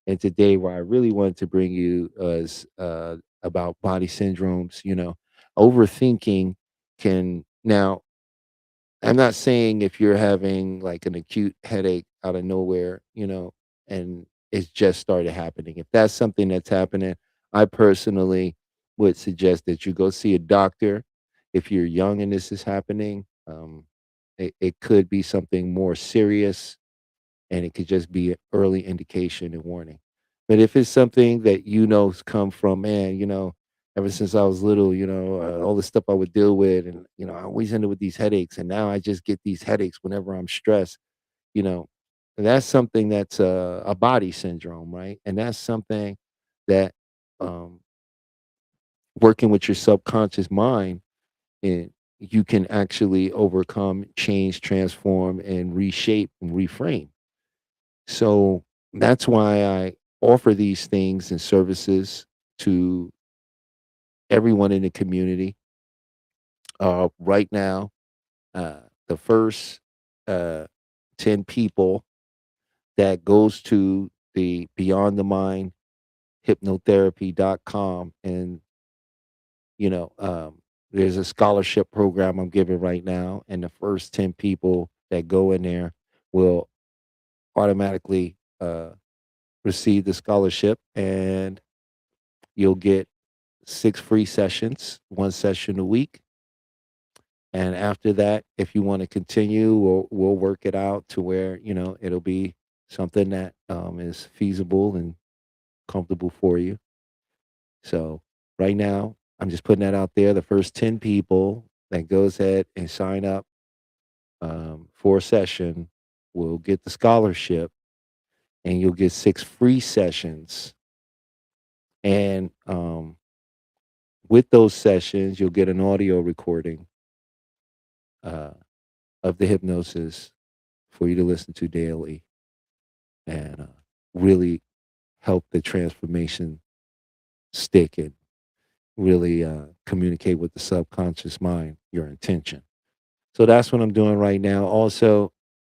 And today, where I really wanted to bring you is about body syndromes. Overthinking can now. I'm not saying if you're having like an acute headache out of nowhere, and it's just started happening. If that's something that's happening, I personally would suggest that you go see a doctor. If you're young and this is happening, it could be something more serious, and it could just be an early indication and warning. But if it's something that know's come from, man, ever since I was little, all the stuff I would deal with, and I always ended with these headaches, and now I just get these headaches whenever I'm stressed. You know, that's something that's a body syndrome, right? And that's something that um, working with your subconscious mind, and you can actually overcome, change, transform, and reshape and reframe. So that's why I offer these things and services to everyone in the community. Right now, the first uh, 10 people that goes to the Beyond the Mind hypnotherapy.com, and there's a scholarship program I'm giving right now, and the first 10 people that go in there will automatically receive the scholarship, and you'll get 6 free sessions, 1 session a week. And after that, if you want to continue, we'll work it out to where, it'll be something that is feasible and comfortable for you. So right now, I'm just putting that out there. The first 10 people that goes ahead and sign up for a session will get the scholarship, and you'll get 6 free sessions. And with those sessions, you'll get an audio recording uh, of the hypnosis for you to listen to daily, and really help the transformation stick, and really communicate with the subconscious mind your intention. So that's what I'm doing right now. Also,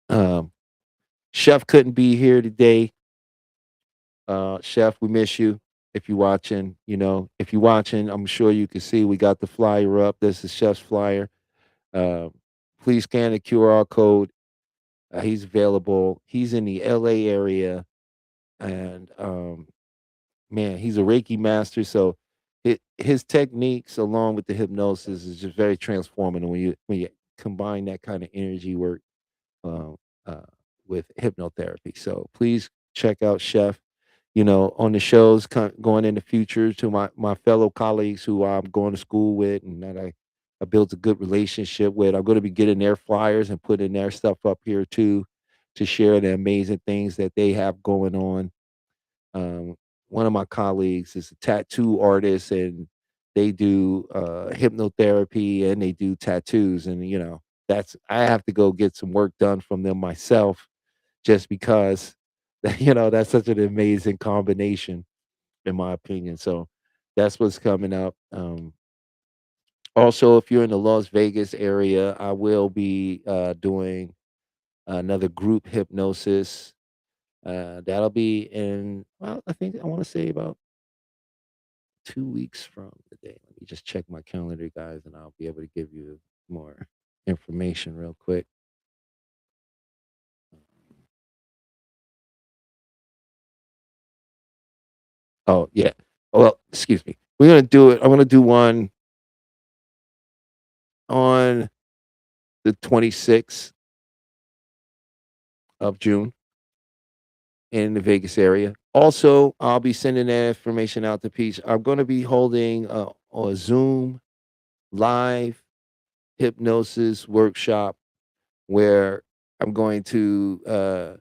um, Chef couldn't be here today. Chef, we miss you. If you're watching, if you're watching, I'm sure you can see we got the flyer up. This is Chef's flyer. Uh, please scan the QR code. He's available. He's in the LA area, and man, he's a Reiki master. So his techniques, along with the hypnosis, is just very transformative when you combine that kind of energy work um, uh, with hypnotherapy. So please check out Chef. On the shows going in the future, to my fellow colleagues who I'm going to school with, and that I built a good relationship with. I'm going to be getting their flyers and putting their stuff up here too, to share the amazing things that they have going on. um, One of my colleagues is a tattoo artist, and they do hypnotherapy, and they do tattoos. And that's I have to go get some work done from them myself, just because that's such an amazing combination, in my opinion. So that's what's coming up. Also, if you're in the Las Vegas area, I will be doing another group hypnosis. That'll be in, well, I think I want to say about 2 weeks from today. Let me just check my calendar, guys, and I'll be able to give you more information real quick. Oh, yeah. Well, excuse me. We're gonna do it. I'm gonna do one on the 26th of June in the Vegas area. Also, I'll be sending that information out to Peach. I'm going to be holding a Zoom live hypnosis workshop, where I'm going to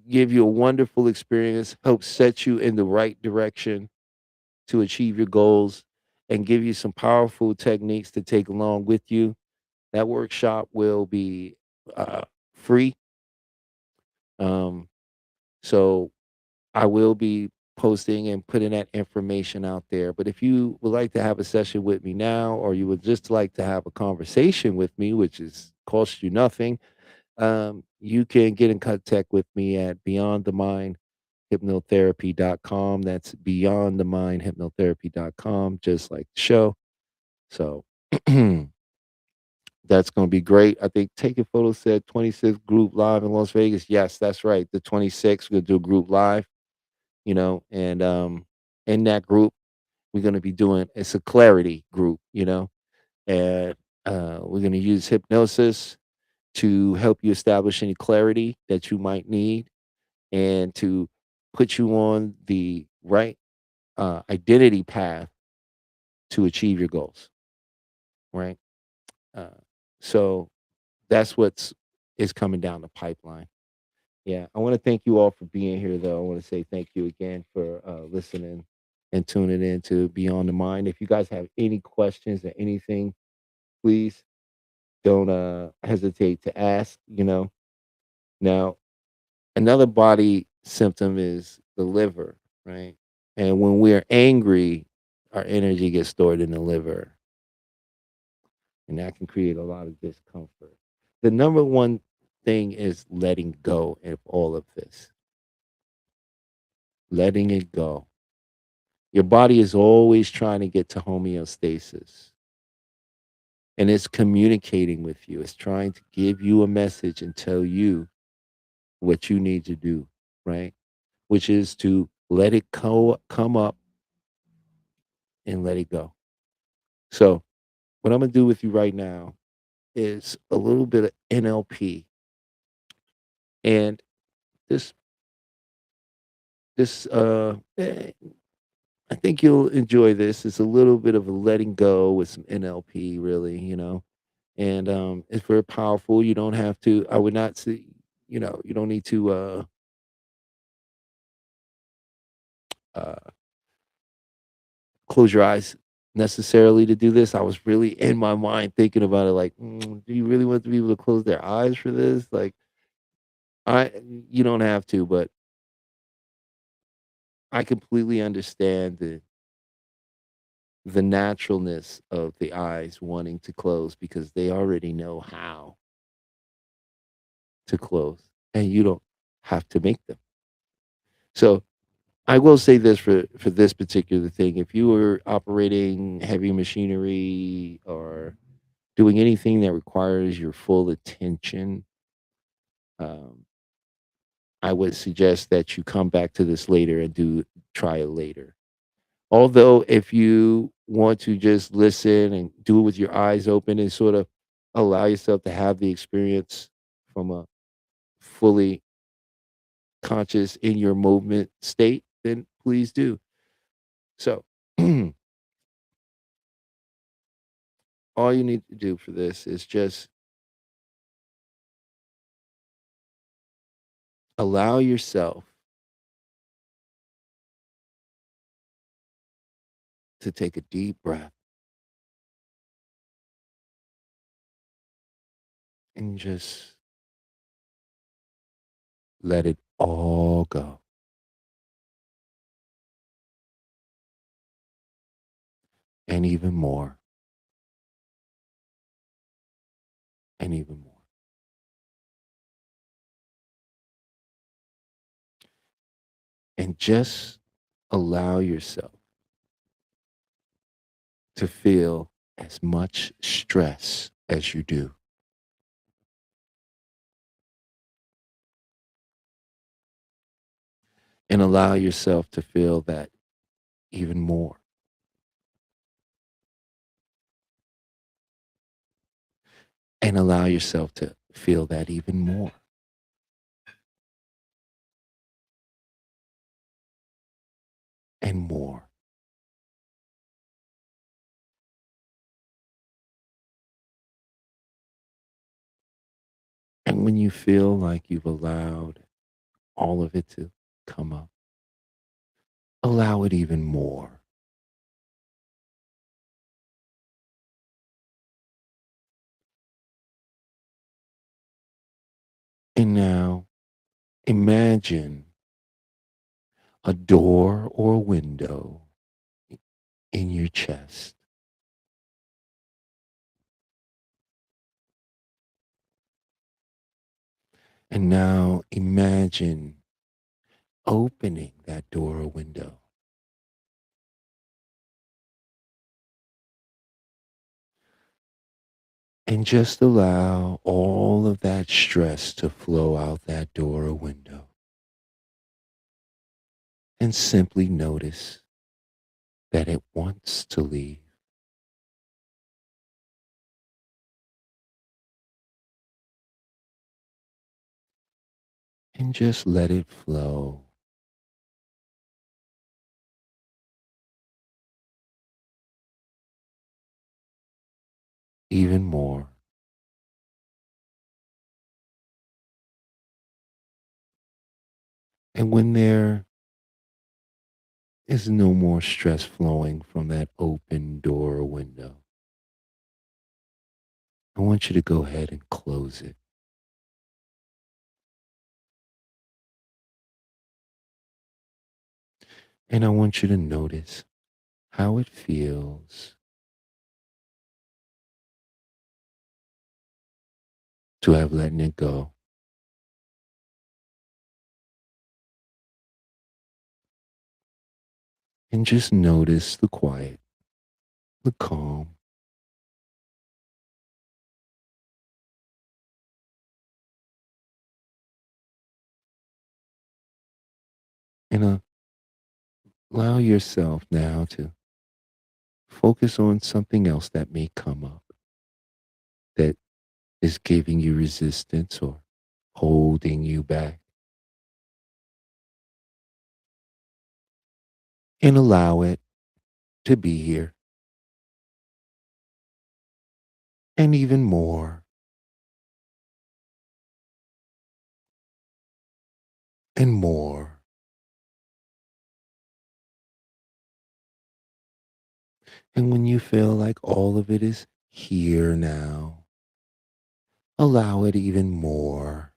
give you a wonderful experience, help set you in the right direction to achieve your goals, and give you some powerful techniques to take along with you. That workshop will be free. Um, so I will be posting and putting that information out there. But if you would like to have a session with me now, or you would just like to have a conversation with me, which is costs you nothing, you can get in contact with me at beyondthemindhypnotherapy.com. That's beyondthemindhypnotherapy.com, just like the show. So that's going to be great. I think Taking Photos said 26th group live in Las Vegas. Yes, that's right. The 26th, we'll do a group live, and in that group, we're going to be doing it's a clarity group, and we're going to use hypnosis to help you establish any clarity that you might need and to put you on the right identity path to achieve your goals, right? Uh, so that's what's is coming down the pipeline. Yeah, I want to thank you all for being here, though. I want to say thank you again for listening and tuning in to Beyond the Mind. If you guys have any questions or anything, please don't hesitate to ask. Now another body symptom is the liver, right? And when we're angry, our energy gets stored in the liver, and that can create a lot of discomfort. The number one thing is letting go of all of this, letting it go. Your body is always trying to get to homeostasis, and it's communicating with you. It's trying to give you a message and tell you what you need to do, right? Which is to let it come up and let it go. So, what I'm going to do with you right now is a little bit of NLP. And this, I think you'll enjoy this. It's a little bit of a letting go with some NLP, really, and it's very powerful. You don't have to. I would not say, you don't need to uh, close your eyes necessarily to do this. I was really in my mind thinking about it, like, do you really want to be able to close their eyes for this? Like, I, you don't have to, but I completely understand the naturalness of the eyes wanting to close because they already know how to close, and you don't have to make them. So I will say this for this particular thing: if you were operating heavy machinery or doing anything that requires your full attention, um, I would suggest that you come back to this later and try it later. Although, if you want to just listen and do it with your eyes open and sort of allow yourself to have the experience from a fully conscious in your movement state, then please do. So, all you need to do for this is just allow yourself to take a deep breath and just let it all go. And even more, and even more. And just allow yourself to feel as much stress as you do, and allow yourself to feel that even more, and allow yourself to feel that even more, and more. And when you feel like you've allowed all of it to come up, allow it even more. And now imagine a door or window in your chest. And now imagine opening that door or window and just allow all of that stress to flow out that door or window. And simply notice that it wants to leave. And just let it flow even more. And when there is no more stress flowing from that open door or window, I want you to go ahead and close it. And I want you to notice how it feels to have letting it go. And just notice the quiet, the calm, and allow yourself now to focus on something else that may come up that is giving you resistance or holding you back. And allow it to be here. And even more and more. And when you feel like all of it is here now, allow it even more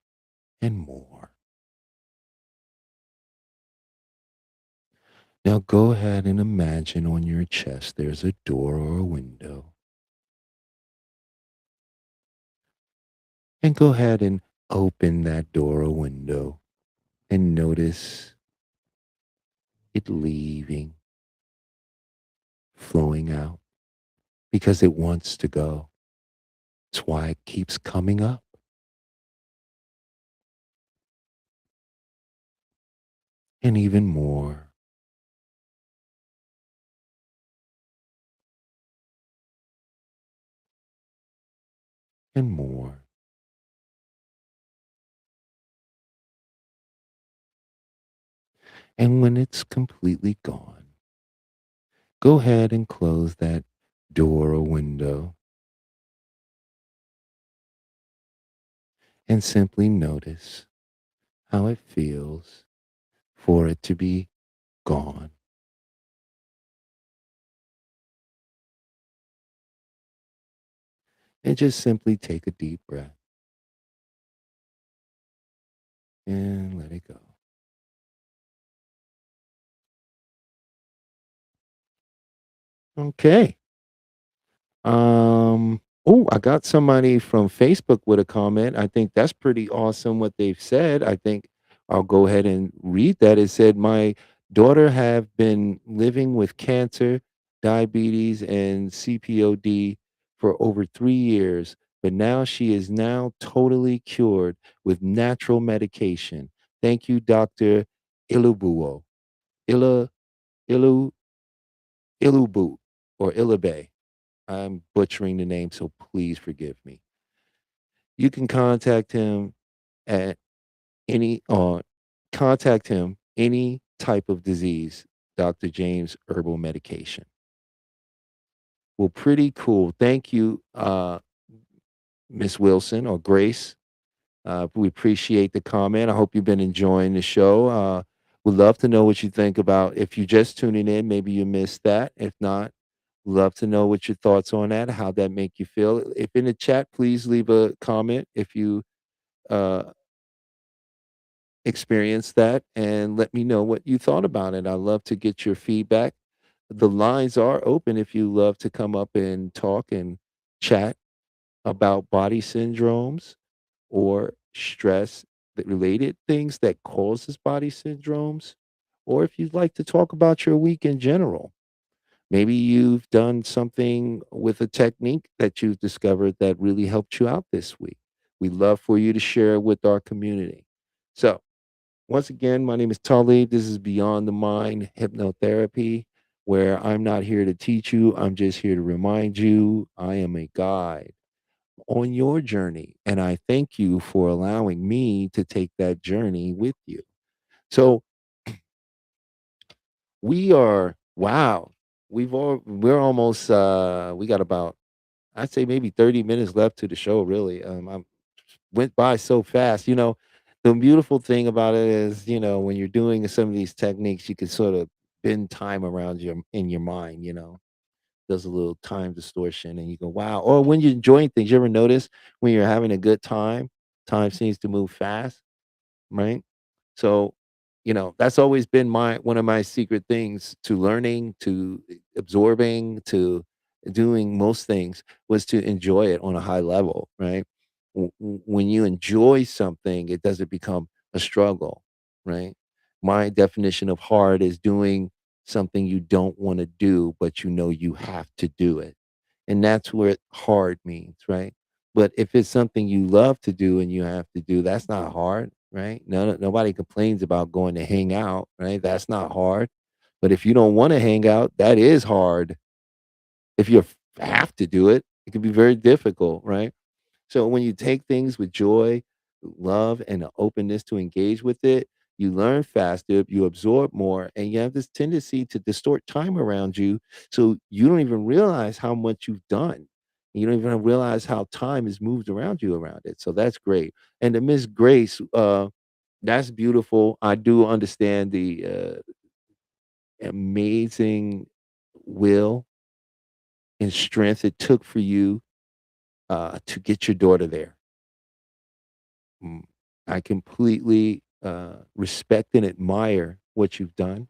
and more. Now go ahead and imagine on your chest there's a door or a window. And go ahead and open that door or window and notice it leaving, flowing out because it wants to go. It's why it keeps coming up. And even more and more. And when it's completely gone, go ahead and close that door or window and simply notice how it feels for it to be gone. And just simply take a deep breath and let it go. Okay. Oh, I got somebody from Facebook with a comment. I think that's pretty awesome what they've said. I think I'll go ahead and read that. It said, "My daughter have been living with cancer, diabetes, and CPOD for over 3 years, but now she is now totally cured with natural medication. Thank you, Dr. Ilubuo. Ila, Ilu, Ilubu, or Ilabe. I'm butchering the name, so please forgive me. You can at any contact him any type of disease, Dr. James Herbal Medication." Well, pretty cool. Thank you, Miss Wilson or Grace. We appreciate the comment. I hope you've been enjoying the show. Would love to know what you think about. If you're just tuning in, maybe you missed that. If not, love to know what your thoughts on that, how that make you feel. If in the chat, please leave a comment. If you uh, experience that and let me know what you thought about it. I love to get your feedback. The lines are open if you love to come up and talk and chat about body syndromes or stress related things that causes body syndromes, or if you'd like to talk about your week in general. Maybe you've done something with a technique that you've discovered that really helped you out this week. We'd love for you to share with our community. So, once again, my name is Talib. This is Beyond the Mind Hypnotherapy, where I'm not here to teach you. I'm just here to remind you I am a guide on your journey. And I thank you for allowing me to take that journey with you. So wow, we're almost, we got about, I'd say maybe 30 minutes left to the show, really. I went by so fast. The beautiful thing about it is, when you're doing some of these techniques, you can sort of bend time around in your mind, does a little time distortion and you go, wow. Or when you're enjoying things, you ever notice when you're having a good time seems to move fast, right? So, that's always been my one of my secret things to learning, to absorbing, to doing most things was to enjoy it on a high level, right? When you enjoy something, it doesn't become a struggle, right? My definition of hard is doing something you don't want to do, but you have to do it. And that's what hard means, right? But if it's something you love to do and you have to do, that's not hard, right? Nobody complains about going to hang out, right? That's not hard. But if you don't want to hang out, that is hard. If you have to do it, it can be very difficult, right? So when you take things with joy, love, and an openness to engage with it, you learn faster, you absorb more, and you have this tendency to distort time around you. So you don't even realize how much you've done. You don't even realize how time has moved around you around it. So that's great. And to Miss Grace, that's beautiful. I do understand the amazing will and strength it took for you to get your daughter there. Mm, I completely respect and admire what you've done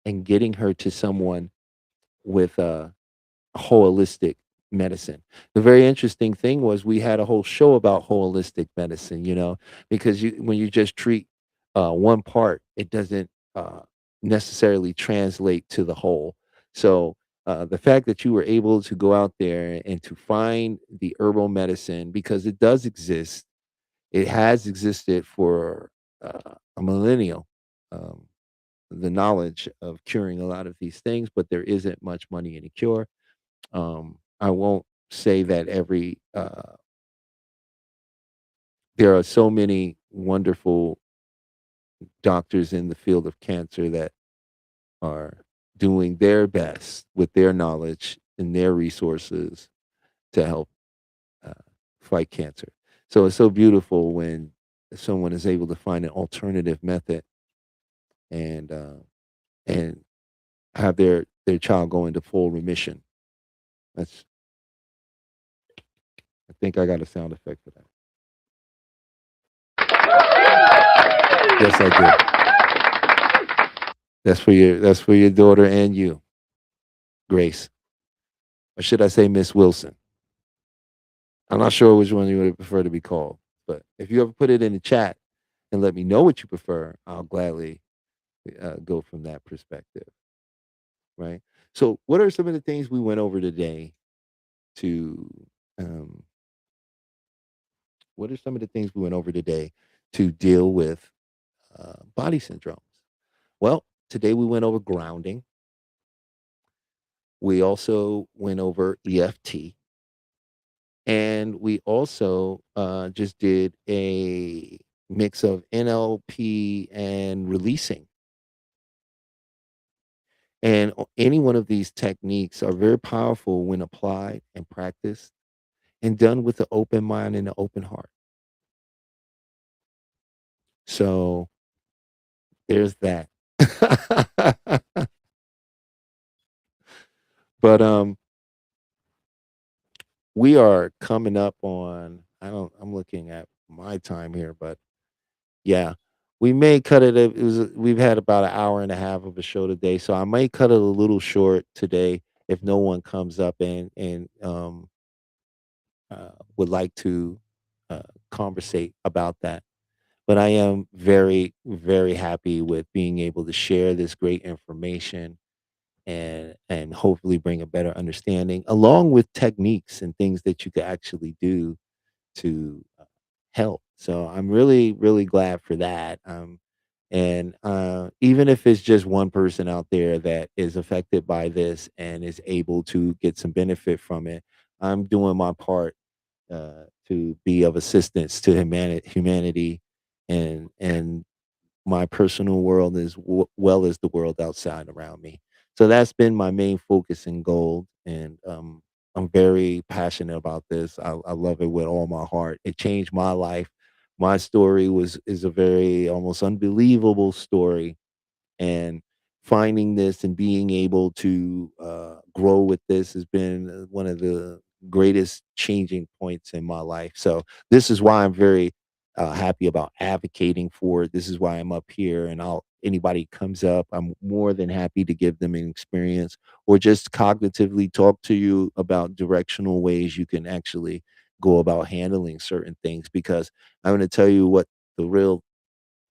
and getting her to someone with holistic medicine. The very interesting thing was we had a whole show about holistic medicine, because when you just treat one part, it doesn't necessarily translate to the whole. So the fact that you were able to go out there and to find the herbal medicine, because it does exist, it has existed for a millennial. Um, the knowledge of curing a lot of these things, but there isn't much money in a cure. I won't say that there are so many wonderful doctors in the field of cancer that are doing their best with their knowledge and their resources to help uh, fight cancer. So it's so beautiful when someone is able to find an alternative method and and have their child go into full remission. That's I think I got a sound effect for that. Yes, I do. That's for your daughter and you, Grace. Or should I say Miss Wilson? I'm not sure which one you would prefer to be called. But if you ever put it in the chat and let me know what you prefer, I'll gladly go from that perspective. Right. So, what are some of the things we went over today to um, what are some of the things we went over today to deal with body syndromes? Well, today we went over grounding. We also went over EFT, and we also just did a mix of NLP and releasing. And any one of these techniques are very powerful when applied and practiced and done with an open mind and an open heart. So there's that. But we are coming up on, I'm looking at my time here, but yeah, We may cut it. We've had about an hour and a half of a show today, so I might cut it a little short today if no one comes up and would like to uh, conversate about that. But I am very, very happy with being able to share this great information and hopefully bring a better understanding, along with techniques and things that you could actually do to help. So I'm really, really glad for that. And even if it's just one person out there that is affected by this and is able to get some benefit from it, I'm doing my part to be of assistance to humanity and my personal world as well as the world outside around me. So that's been my main focus and goal, and I'm very passionate about this. I love it with all my heart. It changed my life. My story was is a very almost unbelievable story, and finding this and being able to grow with this has been one of the greatest changing points in my life. So this is why I'm very happy about advocating for it. This is why I'm up here, and I'll anybody comes up, I'm more than happy to give them an experience or just cognitively talk to you about directional ways you can actually go about handling certain things. Because I'm going to tell you what the real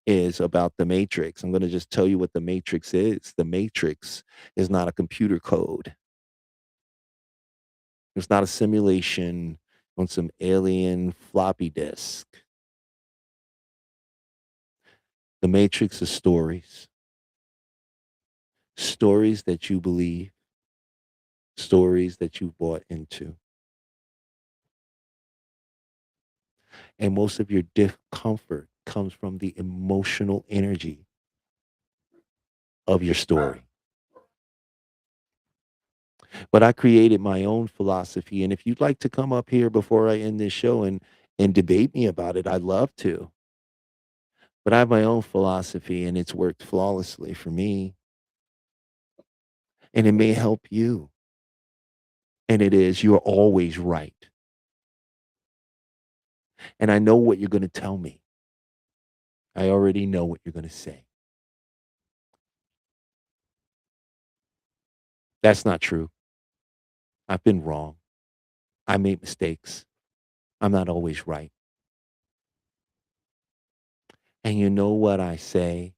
is about the matrix. I'm gonna just tell you what the matrix is. The matrix is not a computer code. It's not a simulation on some alien floppy disk. The matrix is stories. Stories that you believe, stories that you bought into. And most of your discomfort comes from the emotional energy of your story. But I created my own philosophy. And if you'd like to come up here before I end this show and debate me about it, I'd love to. But I have my own philosophy and it's worked flawlessly for me. And it may help you. And it is, you're always right. And I know what you're going to tell me. I already know what you're going to say. That's not true. I've been wrong. I made mistakes. I'm not always right. And you know what I say,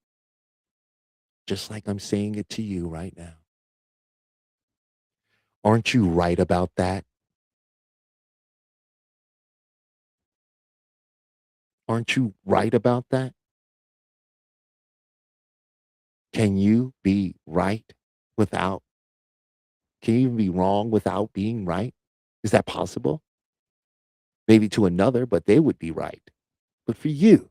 just like I'm saying it to you right now. Aren't you right about that? Aren't you right about that? Can you be right without, can you even be wrong without being right? Is that possible? Maybe to another, but they would be right. But for you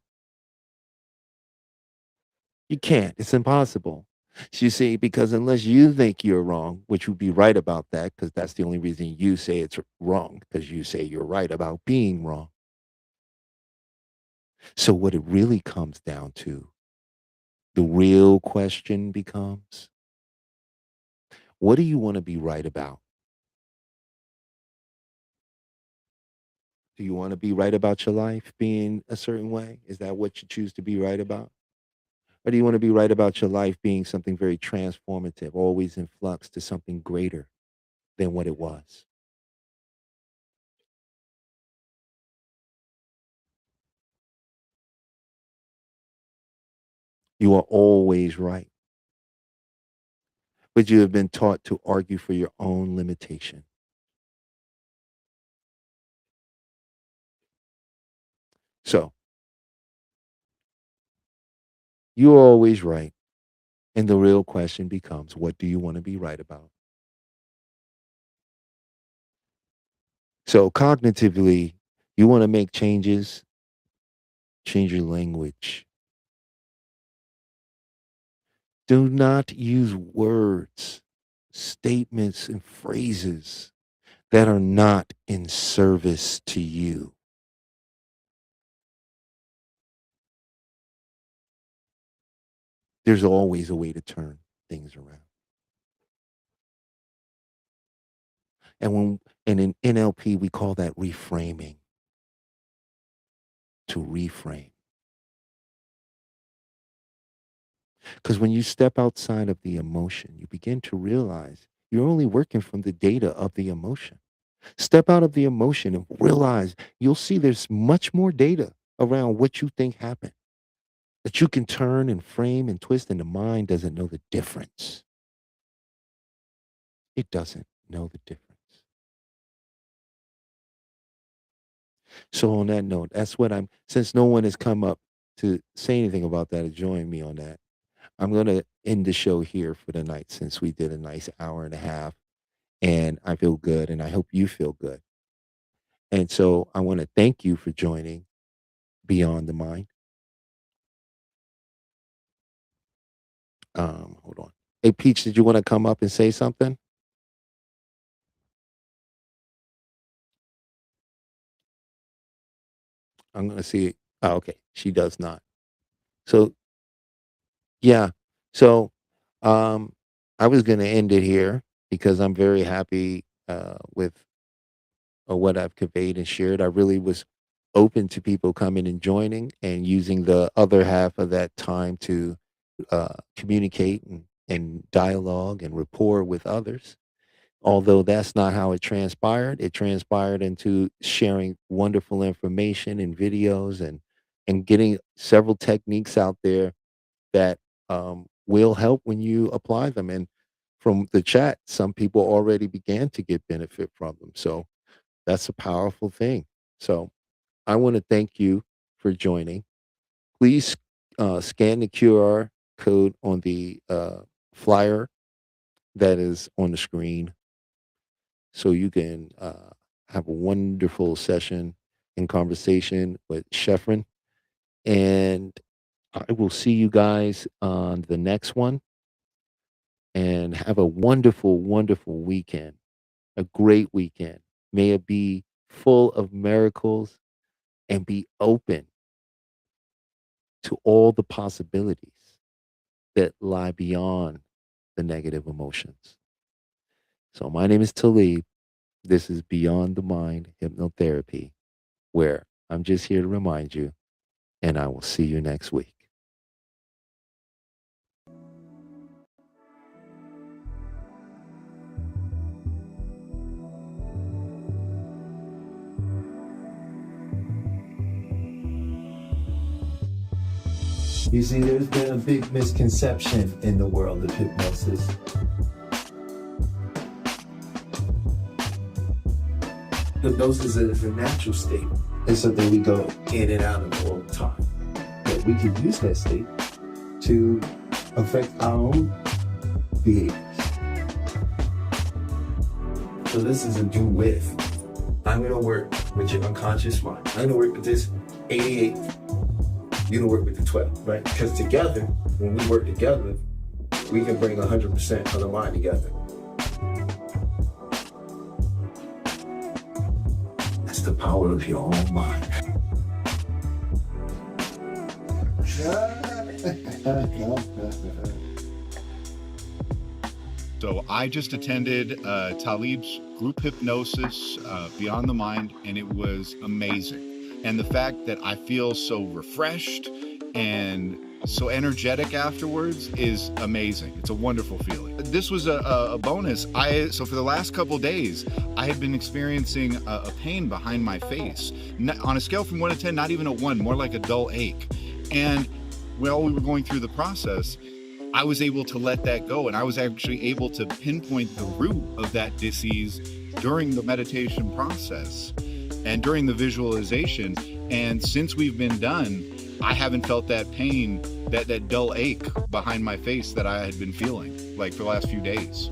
can't. It's impossible. So you see, because unless you think you're wrong, which would be right about that, because that's the only reason you say it's wrong, because you say you're right about being wrong. So what it really comes down to, the real question becomes, what do you want to be right about? Do you want to be right about your life being a certain way? Is that what you choose to be right about? Or do you want to be right about your life being something very transformative, always in flux to something greater than what it was? You are always right, but you have been taught to argue for your own limitation. So you are always right. And the real question becomes, what do you want to be right about? So cognitively, you want to make changes, change your language. Do not use words, statements, and phrases that are not in service to you. There's always a way to turn things around. And in NLP, we call that reframing, to reframe. Because when you step outside of the emotion, you begin to realize you're only working from the data of the emotion. Step out of the emotion and realize you'll see there's much more data around what you think happened that you can turn and frame and twist, and the mind doesn't know the difference. It doesn't know the difference. So, on that note, that's what since no one has come up to say anything about that or join me on that, I'm going to end the show here for the night since we did a nice hour and a half and I feel good and I hope you feel good. And so I want to thank you for joining Beyond the Mind. Hold on. Hey, Peach, did you want to come up and say something? I'm going to see. Oh, okay. She does not. So, yeah. So, um, I was going to end it here because I'm very happy with what I've conveyed and shared. I really was open to people coming and joining and using the other half of that time to communicate and dialogue and rapport with others. Although that's not how it transpired into sharing wonderful information and videos and getting several techniques out there that will help when you apply them. And from the chat, some people already began to get benefit from them. So that's a powerful thing. So I want to thank you for joining. Please scan the QR code on the flyer that is on the screen so you can have a wonderful session and conversation with Sheffrin. And I will see you guys on the next one and have a wonderful, wonderful weekend, a great weekend. May it be full of miracles and be open to all the possibilities that lie beyond the negative emotions. So, my name is Talib. This is Beyond the Mind Hypnotherapy, where I'm just here to remind you, and I will see you next week. You see, there's been a big misconception in the world of hypnosis. Hypnosis is a natural state. It's something we go in and out of all the time. But we can use that state to affect our own behaviors. So this is a do with. I'm going to work with your unconscious mind. I'm going to work with this 88. You're going to work with the 12, right? Because together, when we work together, we can bring 100% of the mind together. That's the power of your own mind. So I just attended Talib's group hypnosis, Beyond the Mind, and it was amazing. And the fact that I feel so refreshed and so energetic afterwards is amazing. It's a wonderful feeling. This was a bonus. So for the last couple days, I had been experiencing a pain behind my face. On a scale from 1 to 10, not even a 1, more like a dull ache. And while we were going through the process, I was able to let that go, and I was actually able to pinpoint the root of that disease during the meditation process and during the visualization. And since we've been done, I haven't felt that pain, that dull ache behind my face that I had been feeling like for the last few days.